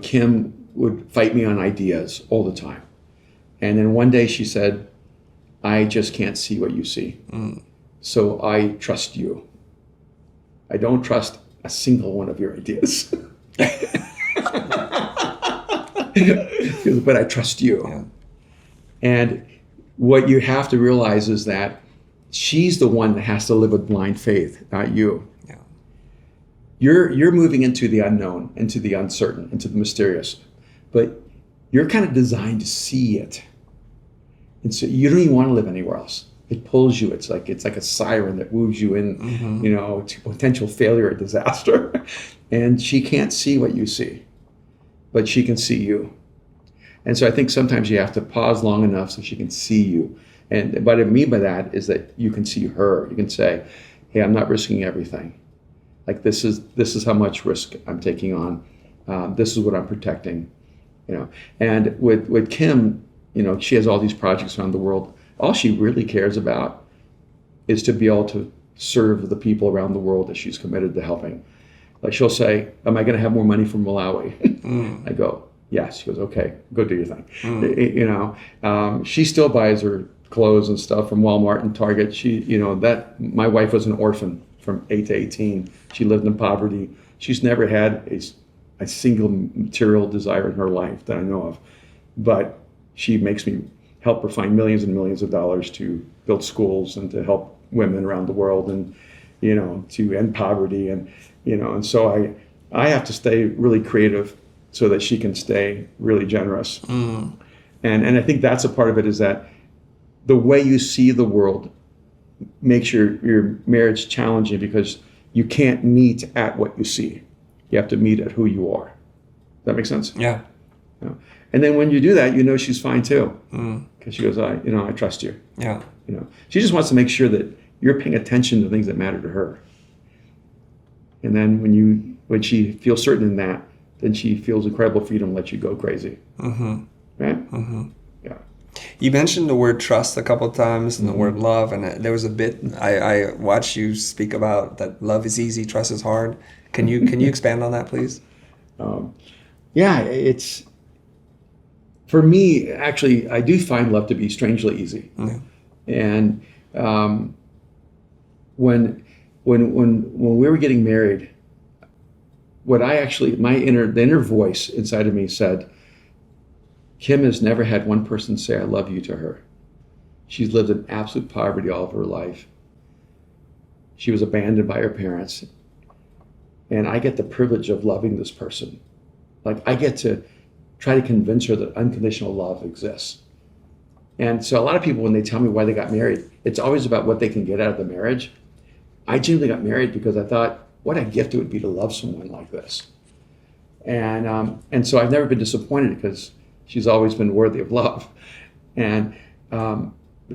Kim would fight me on ideas all the time. And then one day she said, I just can't see what you see. So I trust you. I don't trust a single one of your ideas. But I trust you. Yeah. And what you have to realize is that she's the one that has to live with blind faith, not you. Yeah. You're moving into the unknown, into the uncertain, into the mysterious. But you're kind of designed to see it. And so you don't even want to live anywhere else. It pulls you. It's like a siren that moves you in, to potential failure or disaster. And she can't see what you see, but she can see you. And so I think sometimes you have to pause long enough so she can see you. And what I mean by that is that you can see her. You can say, hey, I'm not risking everything. Like this is how much risk I'm taking on. This is what I'm protecting. And with Kim, she has all these projects around the world. All she really cares about is to be able to serve the people around the world that she's committed to helping. Like she'll say, am I going to have more money from Malawi? I go, yes. She goes, okay, go do your thing. She still buys her clothes and stuff from Walmart and Target. My wife was an orphan from 8 to 18. She lived in poverty. She's never had a single material desire in her life that I know of. But she makes me help her find millions and millions of dollars to build schools and to help women around the world and, to end poverty. And so I have to stay really creative so that she can stay really generous. And I think that's a part of it, is that the way you see the world makes your marriage challenging, because you can't meet at what you see. You have to meet at who you are. Does that make sense? Yeah. And then when you do that, she's fine too, because she goes, I trust you. Yeah. She just wants to make sure that you're paying attention to things that matter to her. And then when she feels certain in that, then she feels incredible freedom to let you go crazy. Mm-hmm. Right? Mm-hmm. Yeah. You mentioned the word trust a couple of times and the word love, and there was a bit I watched you speak about that love is easy, trust is hard. Can you expand on that, please? It's, for me, actually, I do find love to be strangely easy. Yeah. And when we were getting married, the inner voice inside of me said, Kim has never had one person say I love you to her. She's lived in absolute poverty all of her life. She was abandoned by her parents. And I get the privilege of loving this person. Like, I get to try to convince her that unconditional love exists. And so a lot of people, when they tell me why they got married, it's always about what they can get out of the marriage. I genuinely got married because I thought, what a gift it would be to love someone like this. And so I've never been disappointed, because she's always been worthy of love. And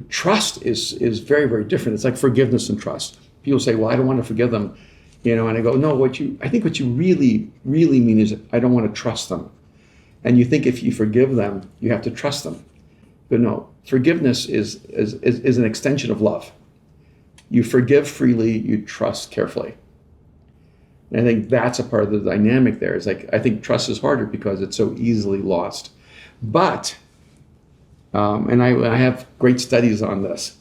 trust is very, very different. It's like forgiveness and trust. People say, well, I don't want to forgive them. And I go, no, I think what you really, really mean is I don't want to trust them. And you think if you forgive them, you have to trust them. But no, forgiveness is an extension of love. You forgive freely, you trust carefully. And I think that's a part of the dynamic there. Is like, I think trust is harder because it's so easily lost. But, and I have great studies on this,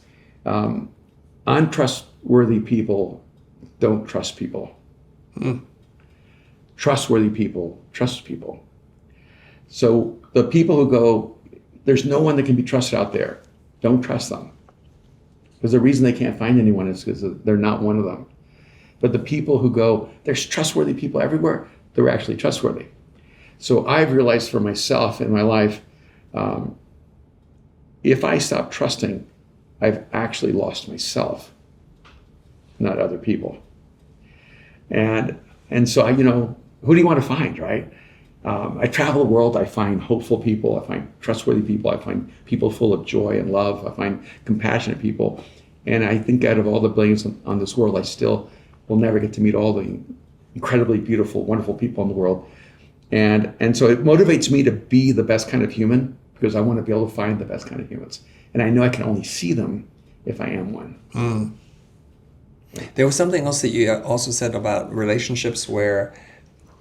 untrustworthy people don't trust people. Trustworthy people trust people. So the people who go, there's no one that can be trusted out there, don't trust them. Because the reason they can't find anyone is because they're not one of them. But the people who go, there's trustworthy people everywhere, they're actually trustworthy. So I've realized for myself in my life, if I stop trusting, I've actually lost myself, not other people. And so who do you want to find, right? I travel the world. I find hopeful people. I find trustworthy people. I find people full of joy and love. I find compassionate people. And I think out of all the billions on this world, I still will never get to meet all the incredibly beautiful, wonderful people in the world. And so it motivates me to be the best kind of human, because I want to be able to find the best kind of humans. And I know I can only see them if I am one. There was something else that you also said about relationships where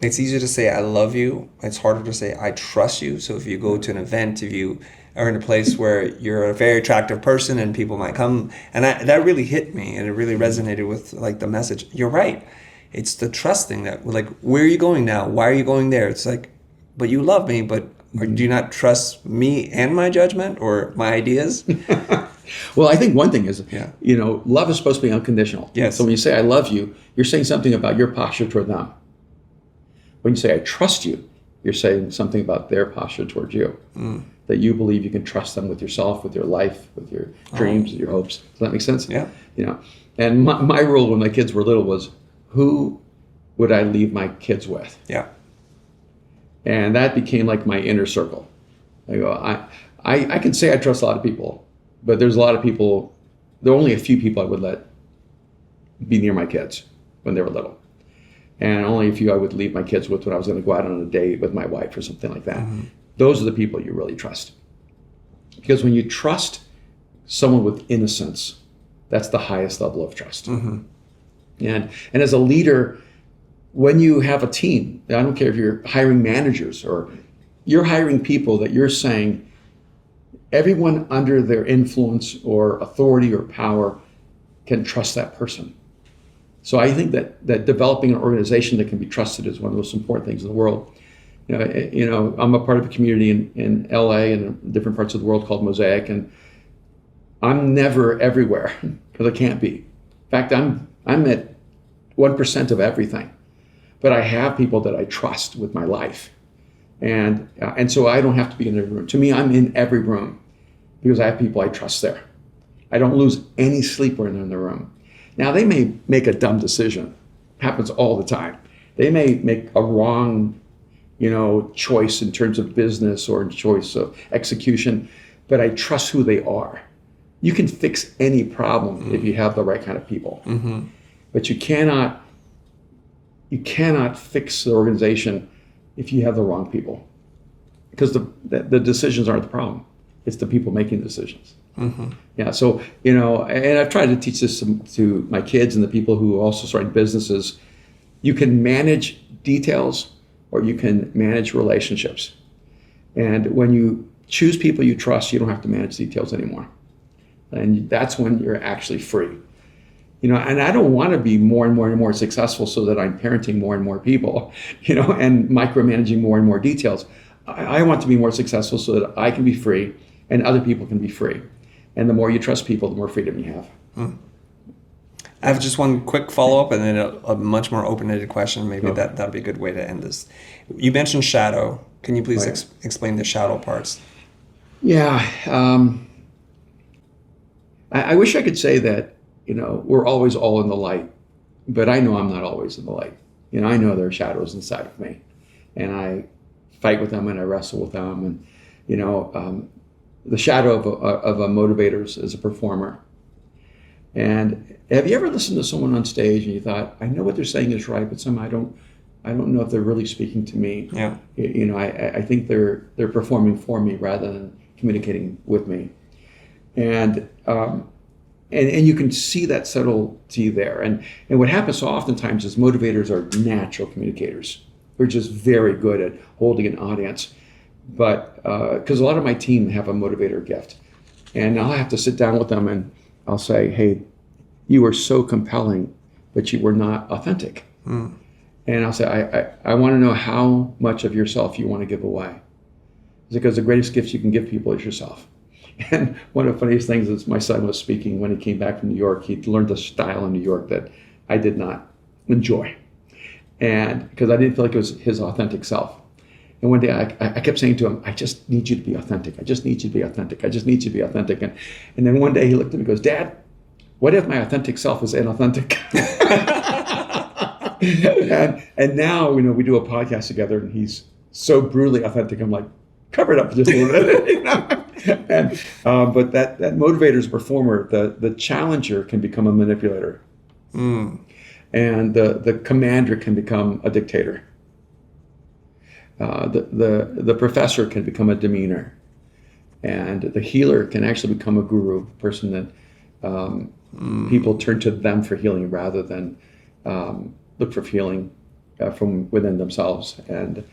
it's easier to say I love you. It's harder to say I trust you. So if you go to an event, if you are in a place where you're a very attractive person and people might come, and that really hit me, and it really resonated with like the message. You're right. It's the trust thing that, like, where are you going now? Why are you going there? It's like, but you love me, but do you not trust me and my judgment or my ideas? Well, I think one thing is, love is supposed to be unconditional. Yes. So when you say I love you, you're saying something about your posture toward them. When you say I trust you, you're saying something about their posture towards you. That you believe you can trust them with yourself, with your life, with your dreams, with your hopes. Does that make sense? Yeah. And my rule when my kids were little was, who would I leave my kids with? Yeah. And that became like my inner circle. I go, I can say I trust a lot of people, but there's a lot of people, there are only a few people I would let be near my kids when they were little. And only a few I would leave my kids with when I was going to go out on a date with my wife or something like that. Those are the people you really trust. Because when you trust someone with innocence, that's the highest level of trust. And as a leader, when you have a team, I don't care if you're hiring managers or you're hiring people that you're saying everyone under their influence or authority or power can trust that person. So I think that developing an organization that can be trusted is one of the most important things in the world. I'm a part of a community in LA and different parts of the world called Mosaic, and I'm never everywhere because I can't be. In fact, I'm at 1% of everything, but I have people that I trust with my life, and so I don't have to be in every room. To me, I'm in every room because I have people I trust there. I don't lose any sleep when they're in the room. Now they may make a dumb decision. It happens all the time. They may make a wrong, choice in terms of business or choice of execution, but I trust who they are. You can fix any problem if you have the right kind of people, but you cannot fix the organization if you have the wrong people, because the decisions aren't the problem. It's the people making decisions. Yeah. So, and I've tried to teach this to my kids and the people who also starting businesses. You can manage details or you can manage relationships. And when you choose people you trust, you don't have to manage details anymore. And that's when you're actually free. And I don't want to be more and more and more successful so that I'm parenting more and more people, and micromanaging more and more details. I want to be more successful so that I can be free and other people can be free. And the more you trust people, the more freedom you have. I have just one quick follow-up and then a much more open-ended question. Maybe that'd be a good way to end this. You mentioned shadow. Can you please explain the shadow parts? Yeah. I wish I could say that, we're always all in the light, but I know I'm not always in the light. I know there are shadows inside of me, and I fight with them and I wrestle with them. And, the shadow of a motivator is a performer. And have you ever listened to someone on stage and you thought, I know what they're saying is right, but somehow I don't know if they're really speaking to me. Yeah. I think they're performing for me rather than communicating with me. And you can see that subtlety there. And what happens so oftentimes is motivators are natural communicators. They're just very good at holding an audience. But because a lot of my team have a motivator gift, and I'll have to sit down with them and I'll say, hey, you were so compelling, but you were not authentic. And I'll say, I want to know how much of yourself you want to give away. Because the greatest gift you can give people is yourself. And one of the funniest things is my son was speaking when he came back from New York. He'd learned a style in New York that I did not enjoy. And because I didn't feel like it was his authentic self. And one day I kept saying to him, I just need you to be authentic. I just need you to be authentic. I just need you to be authentic. And then one day he looked at me and goes, Dad, what if my authentic self is inauthentic? and now, we do a podcast together and he's so brutally authentic. I'm like, cover it up just a little bit. You know? And but that motivator is a performer. The challenger can become a manipulator, and the commander can become a dictator. The professor can become a demeanor, and the healer can actually become a guru, a person that people turn to them for healing rather than look for healing from within themselves. And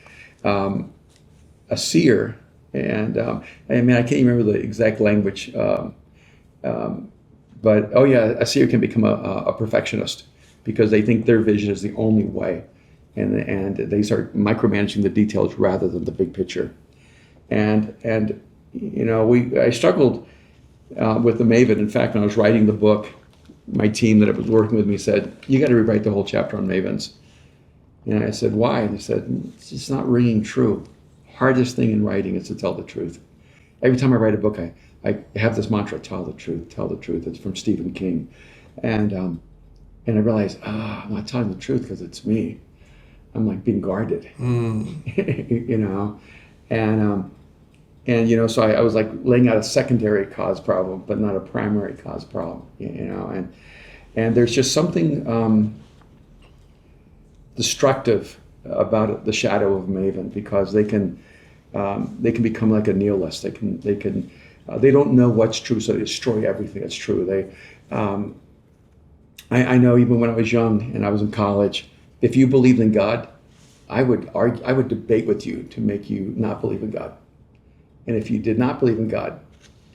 a seer, and I mean, I can't remember the exact language, but a seer can become a perfectionist because they think their vision is the only way. And they start micromanaging the details rather than the big picture. And you know, I struggled with the Maven. In fact, when I was writing the book, my team that was working with me said, "You got to rewrite the whole chapter on Mavens." And I said, "Why?" And they said, "It's just not ringing true. Hardest thing in writing is to tell the truth." Every time I write a book, I have this mantra: "Tell the truth, tell the truth." It's from Stephen King, and I realized, I'm not telling the truth because it's me. I'm like being guarded, you know, and you know, so I was like laying out a secondary cause problem, but not a primary cause problem, you know, and there's just something destructive about the shadow of Maven because they can become like a nihilist. They don't know what's true, so they destroy everything that's true. I know even when I was young and I was in college, if you believed in God, I would debate with you to make you not believe in God. And if you did not believe in God,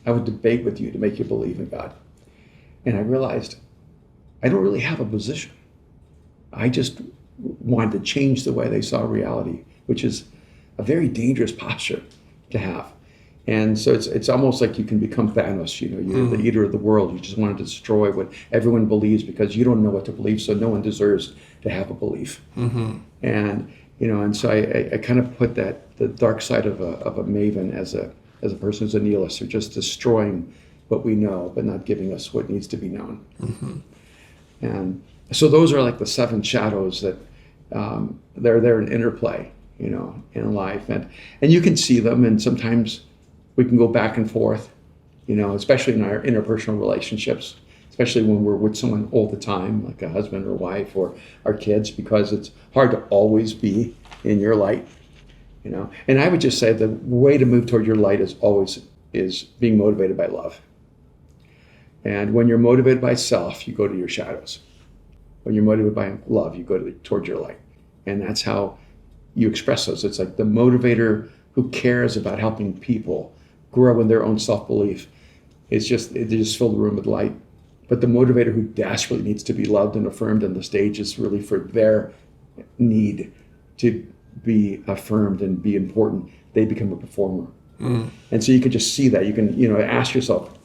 I would debate with you to make you believe in God. And I realized I don't really have a position. I just wanted to change the way they saw reality, which is a very dangerous posture to have. And so it's almost like you can become Thanos, you know, you're the eater of the world. You just want to destroy what everyone believes because you don't know what to believe, so no one deserves to have a belief. And, you know, and so I kind of put the dark side of a Maven as a person who's a nihilist, who's just destroying what we know, but not giving us what needs to be known. And so those are like the 7 shadows that they're in interplay, you know, in life. And you can see them, and sometimes we can go back and forth, you know, especially in our interpersonal relationships, especially when we're with someone all the time, like a husband or wife or our kids, because it's hard to always be in your light, you know. And I would just say the way to move toward your light is being motivated by love. And when you're motivated by self, you go to your shadows. When you're motivated by love, you go toward your light. And that's how you express those. It's like the motivator who cares about helping people grow in their own self-belief. They just fill the room with light. But the motivator who desperately needs to be loved and affirmed on the stage is really for their need to be affirmed and be important. They become a performer. And so you can just see that. You can, you know, ask yourself,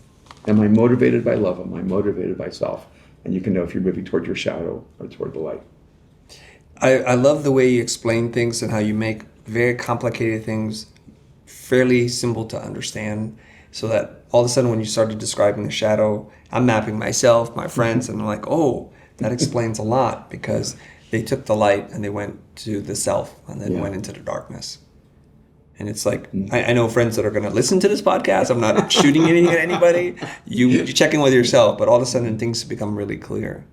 am I motivated by love? Am I motivated by self? And you can know if you're moving toward your shadow or toward the light. I love the way you explain things and how you make very complicated things fairly simple to understand, so that all of a sudden when you started describing the shadow, I'm mapping myself, my friends, and I'm like, oh, that explains a lot, because they took the light and they went to the self and then went into the darkness. And it's like, I know friends that are going to listen to this podcast. I'm not shooting anything at anybody. You check in with yourself, but all of a sudden things become really clear.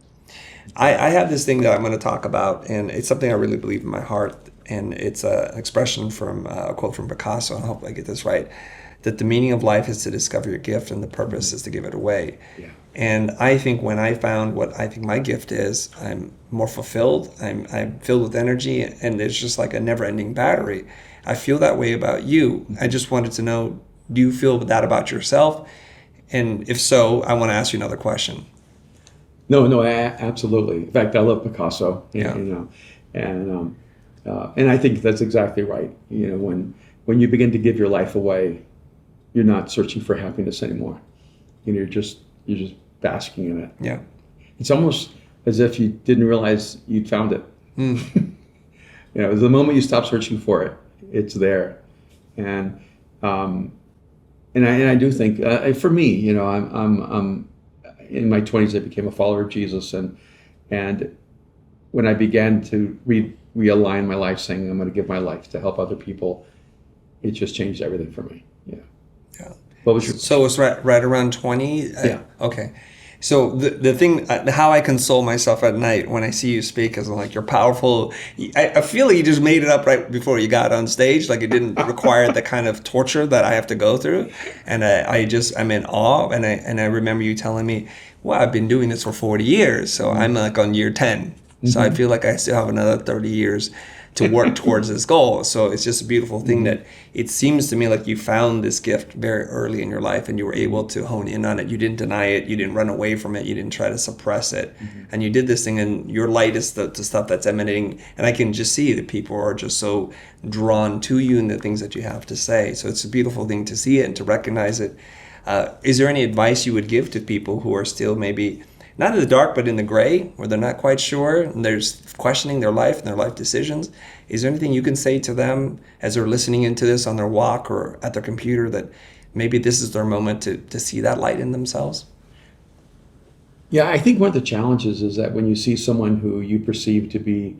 I have this thing that I'm going to talk about, and it's something I really believe in my heart. And it's an expression from a quote from Picasso. I hope I get this right. That the meaning of life is to discover your gift, and the purpose is to give it away. Yeah. And I think when I found what I think my gift is, I'm more fulfilled. I'm filled with energy, and it's just like a never-ending battery. I feel that way about you. I just wanted to know, do you feel that about yourself? And if so, I want to ask you another question. No, absolutely. In fact, I love Picasso. Yeah. You know, and I think that's exactly right. You know, when you begin to give your life away, you're not searching for happiness anymore. You know, you're just basking in it. Yeah. It's almost as if you didn't realize you'd found it. You know, the moment you stop searching for it, it's there. And I do think for me, you know, I'm in my 20s. I became a follower of Jesus, and when I began to read realign my life, saying I'm going to give my life to help other people, it just changed everything for me. Yeah. Yeah. What was your? So it's right around 20. Yeah. Okay. So the thing, how I console myself at night when I see you speak is I'm like, you're powerful. I feel like you just made it up right before you got on stage. Like it didn't require the kind of torture that I have to go through. And I'm in awe. And I remember you telling me, well, I've been doing this for 40 years. So I'm like on year 10. So I feel like I still have another 30 years to work towards this goal. So it's just a beautiful thing that it seems to me like you found this gift very early in your life and you were able to hone in on it. You didn't deny it. You didn't run away from it. You didn't try to suppress it. And you did this thing, and your light is the stuff that's emanating. And I can just see that people are just so drawn to you and the things that you have to say. So it's a beautiful thing to see it and to recognize it. Is there any advice you would give to people who are still maybe not in the dark, but in the gray, where they're not quite sure, and there's questioning their life and their life decisions? Is there anything you can say to them as they're listening into this on their walk or at their computer that maybe this is their moment to see that light in themselves? Yeah, I think one of the challenges is that when you see someone who you perceive to be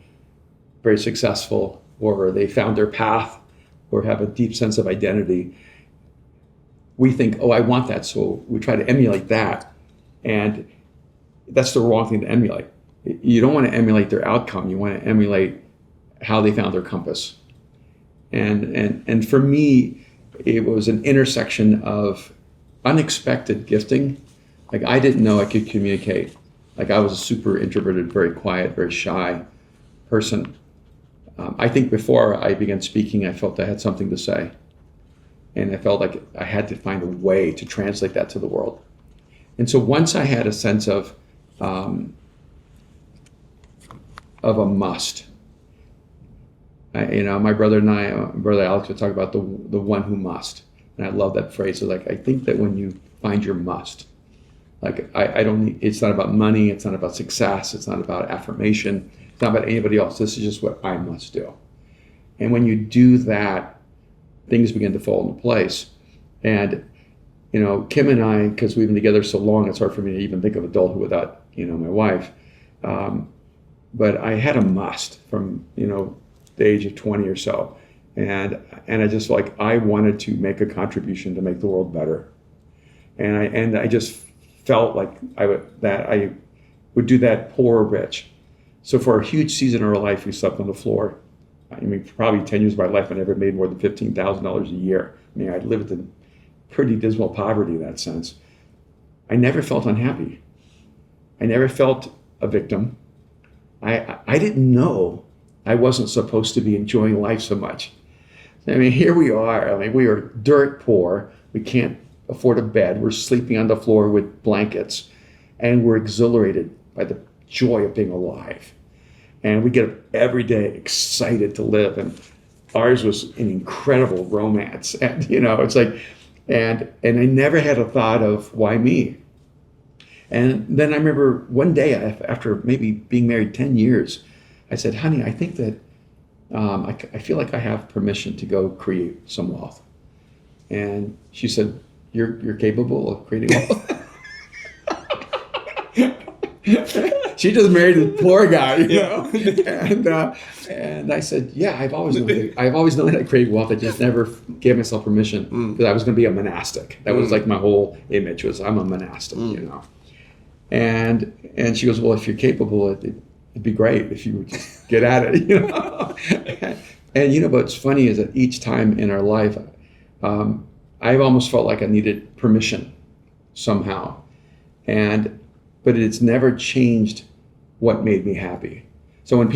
very successful, or they found their path, or have a deep sense of identity, we think, oh, I want that, so we try to emulate that. And that's the wrong thing to emulate. You don't want to emulate their outcome. You want to emulate how they found their compass. And for me, it was an intersection of unexpected gifting. Like I didn't know I could communicate. Like I was a super introverted, very quiet, very shy person. I think before I began speaking, I felt I had something to say. And I felt like I had to find a way to translate that to the world. And so once I had a sense of a must. My brother and I, brother Alex, would talk about the one who must, and I love that phrase. So like, I think that when you find your must, like I don't need. It's not about money. It's not about success. It's not about affirmation. It's not about anybody else. This is just what I must do. And when you do that, things begin to fall into place. And Kim and I, because we've been together so long, it's hard for me to even think of adulthood without my wife. But I had a must from the age of 20 or so, and I just I wanted to make a contribution to make the world better, and I just felt like I would do that poor or rich. So for a huge season of our life, we slept on the floor. I mean, probably 10 years of my life, I never made more than $15,000 a year. I mean, I lived in pretty dismal poverty in that sense. I never felt unhappy. I never felt a victim. I didn't know I wasn't supposed to be enjoying life so much. I mean, here we are. I mean, we are dirt poor. We can't afford a bed. We're sleeping on the floor with blankets, and we're exhilarated by the joy of being alive. And we get up every day excited to live. And ours was an incredible romance. And, it's like, and I never had a thought of why me. And then I remember one day after maybe being married 10 years, I said, honey, I think that I feel like I have permission to go create some wealth. And she said, you're capable of creating wealth? She just married a poor guy, And I said, yeah, I've always known that I create wealth. I just never gave myself permission because I was going to be a monastic. That was like my whole image was I'm a monastic, And she goes, well, if you're capable, it'd be great if you would just get at it, And what's funny is that each time in our life, I've almost felt like I needed permission somehow, but it's never changed what made me happy. So when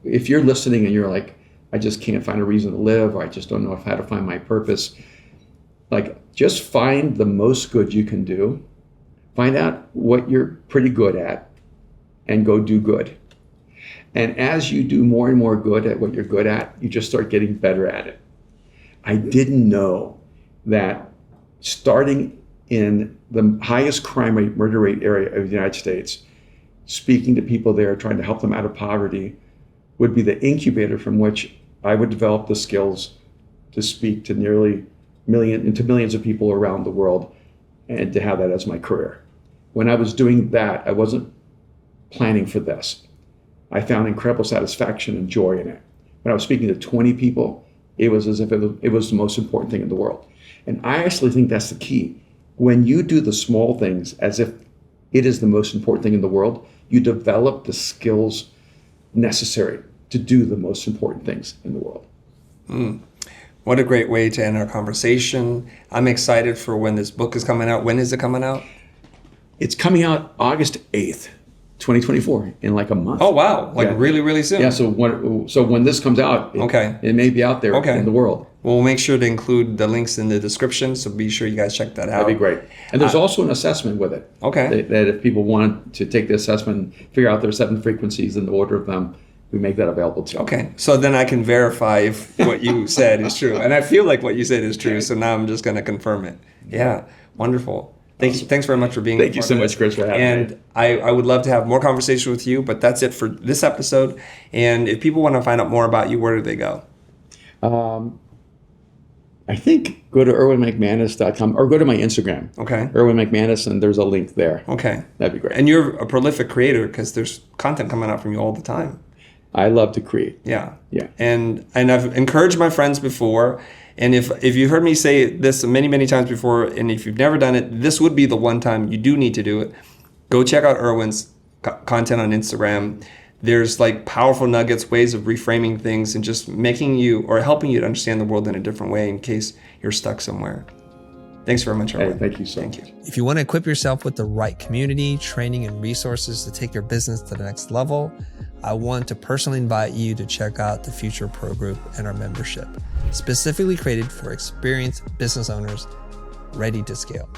if you're listening and you're like, I just can't find a reason to live, or I just don't know how to find my purpose, just find the most good you can do. Find out what you're pretty good at and go do good. And as you do more and more good at what you're good at, you just start getting better at it. I didn't know that starting in the highest crime rate, murder rate area of the United States, speaking to people there, trying to help them out of poverty, would be the incubator from which I would develop the skills to speak to millions of people around the world and to have that as my career. When I was doing that, I wasn't planning for this. I found incredible satisfaction and joy in it. When I was speaking to 20 people, it was as if it was the most important thing in the world. And I actually think that's the key. When you do the small things as if it is the most important thing in the world, you develop the skills necessary to do the most important things in the world. What a great way to end our conversation. I'm excited for when this book is coming out. When is it coming out? It's coming out August 8th, 2024, in like a month. Oh, wow. Like Yeah. really, really soon. Yeah, so when this comes out, it may be out there in the world. We'll make sure to include the links in the description, so be sure you guys check that out. That'd be great. And there's also an assessment with it. Okay. That if people want to take the assessment, figure out their 7 frequencies and the order of them, we make that available too. Okay. So then I can verify if what you said is true. And I feel like what you said is true, so now I'm just going to confirm it. Yeah. Wonderful. Thanks very much for being here. Thank you so much, Chris, for having me. And I would love to have more conversation with you, but that's it for this episode. And if people want to find out more about you, where do they go? I think go to erwinmcmanus.com or go to my Instagram. Okay. Erwin McManus, and there's a link there. Okay. That'd be great. And you're a prolific creator because there's content coming out from you all the time. I love to create. Yeah. Yeah. And I've encouraged my friends before, and if you've heard me say this many, many times before, and if you've never done it, this would be the one time you do need to do it. Go check out Erwin's content on Instagram. There's like powerful nuggets, ways of reframing things and just making you or helping you to understand the world in a different way in case you're stuck somewhere. Thanks very much, Erwin. Hey, thank you so much. If you want to equip yourself with the right community, training, and resources to take your business to the next level, I want to personally invite you to check out the Futur Pro Group and our membership, specifically created for experienced business owners ready to scale.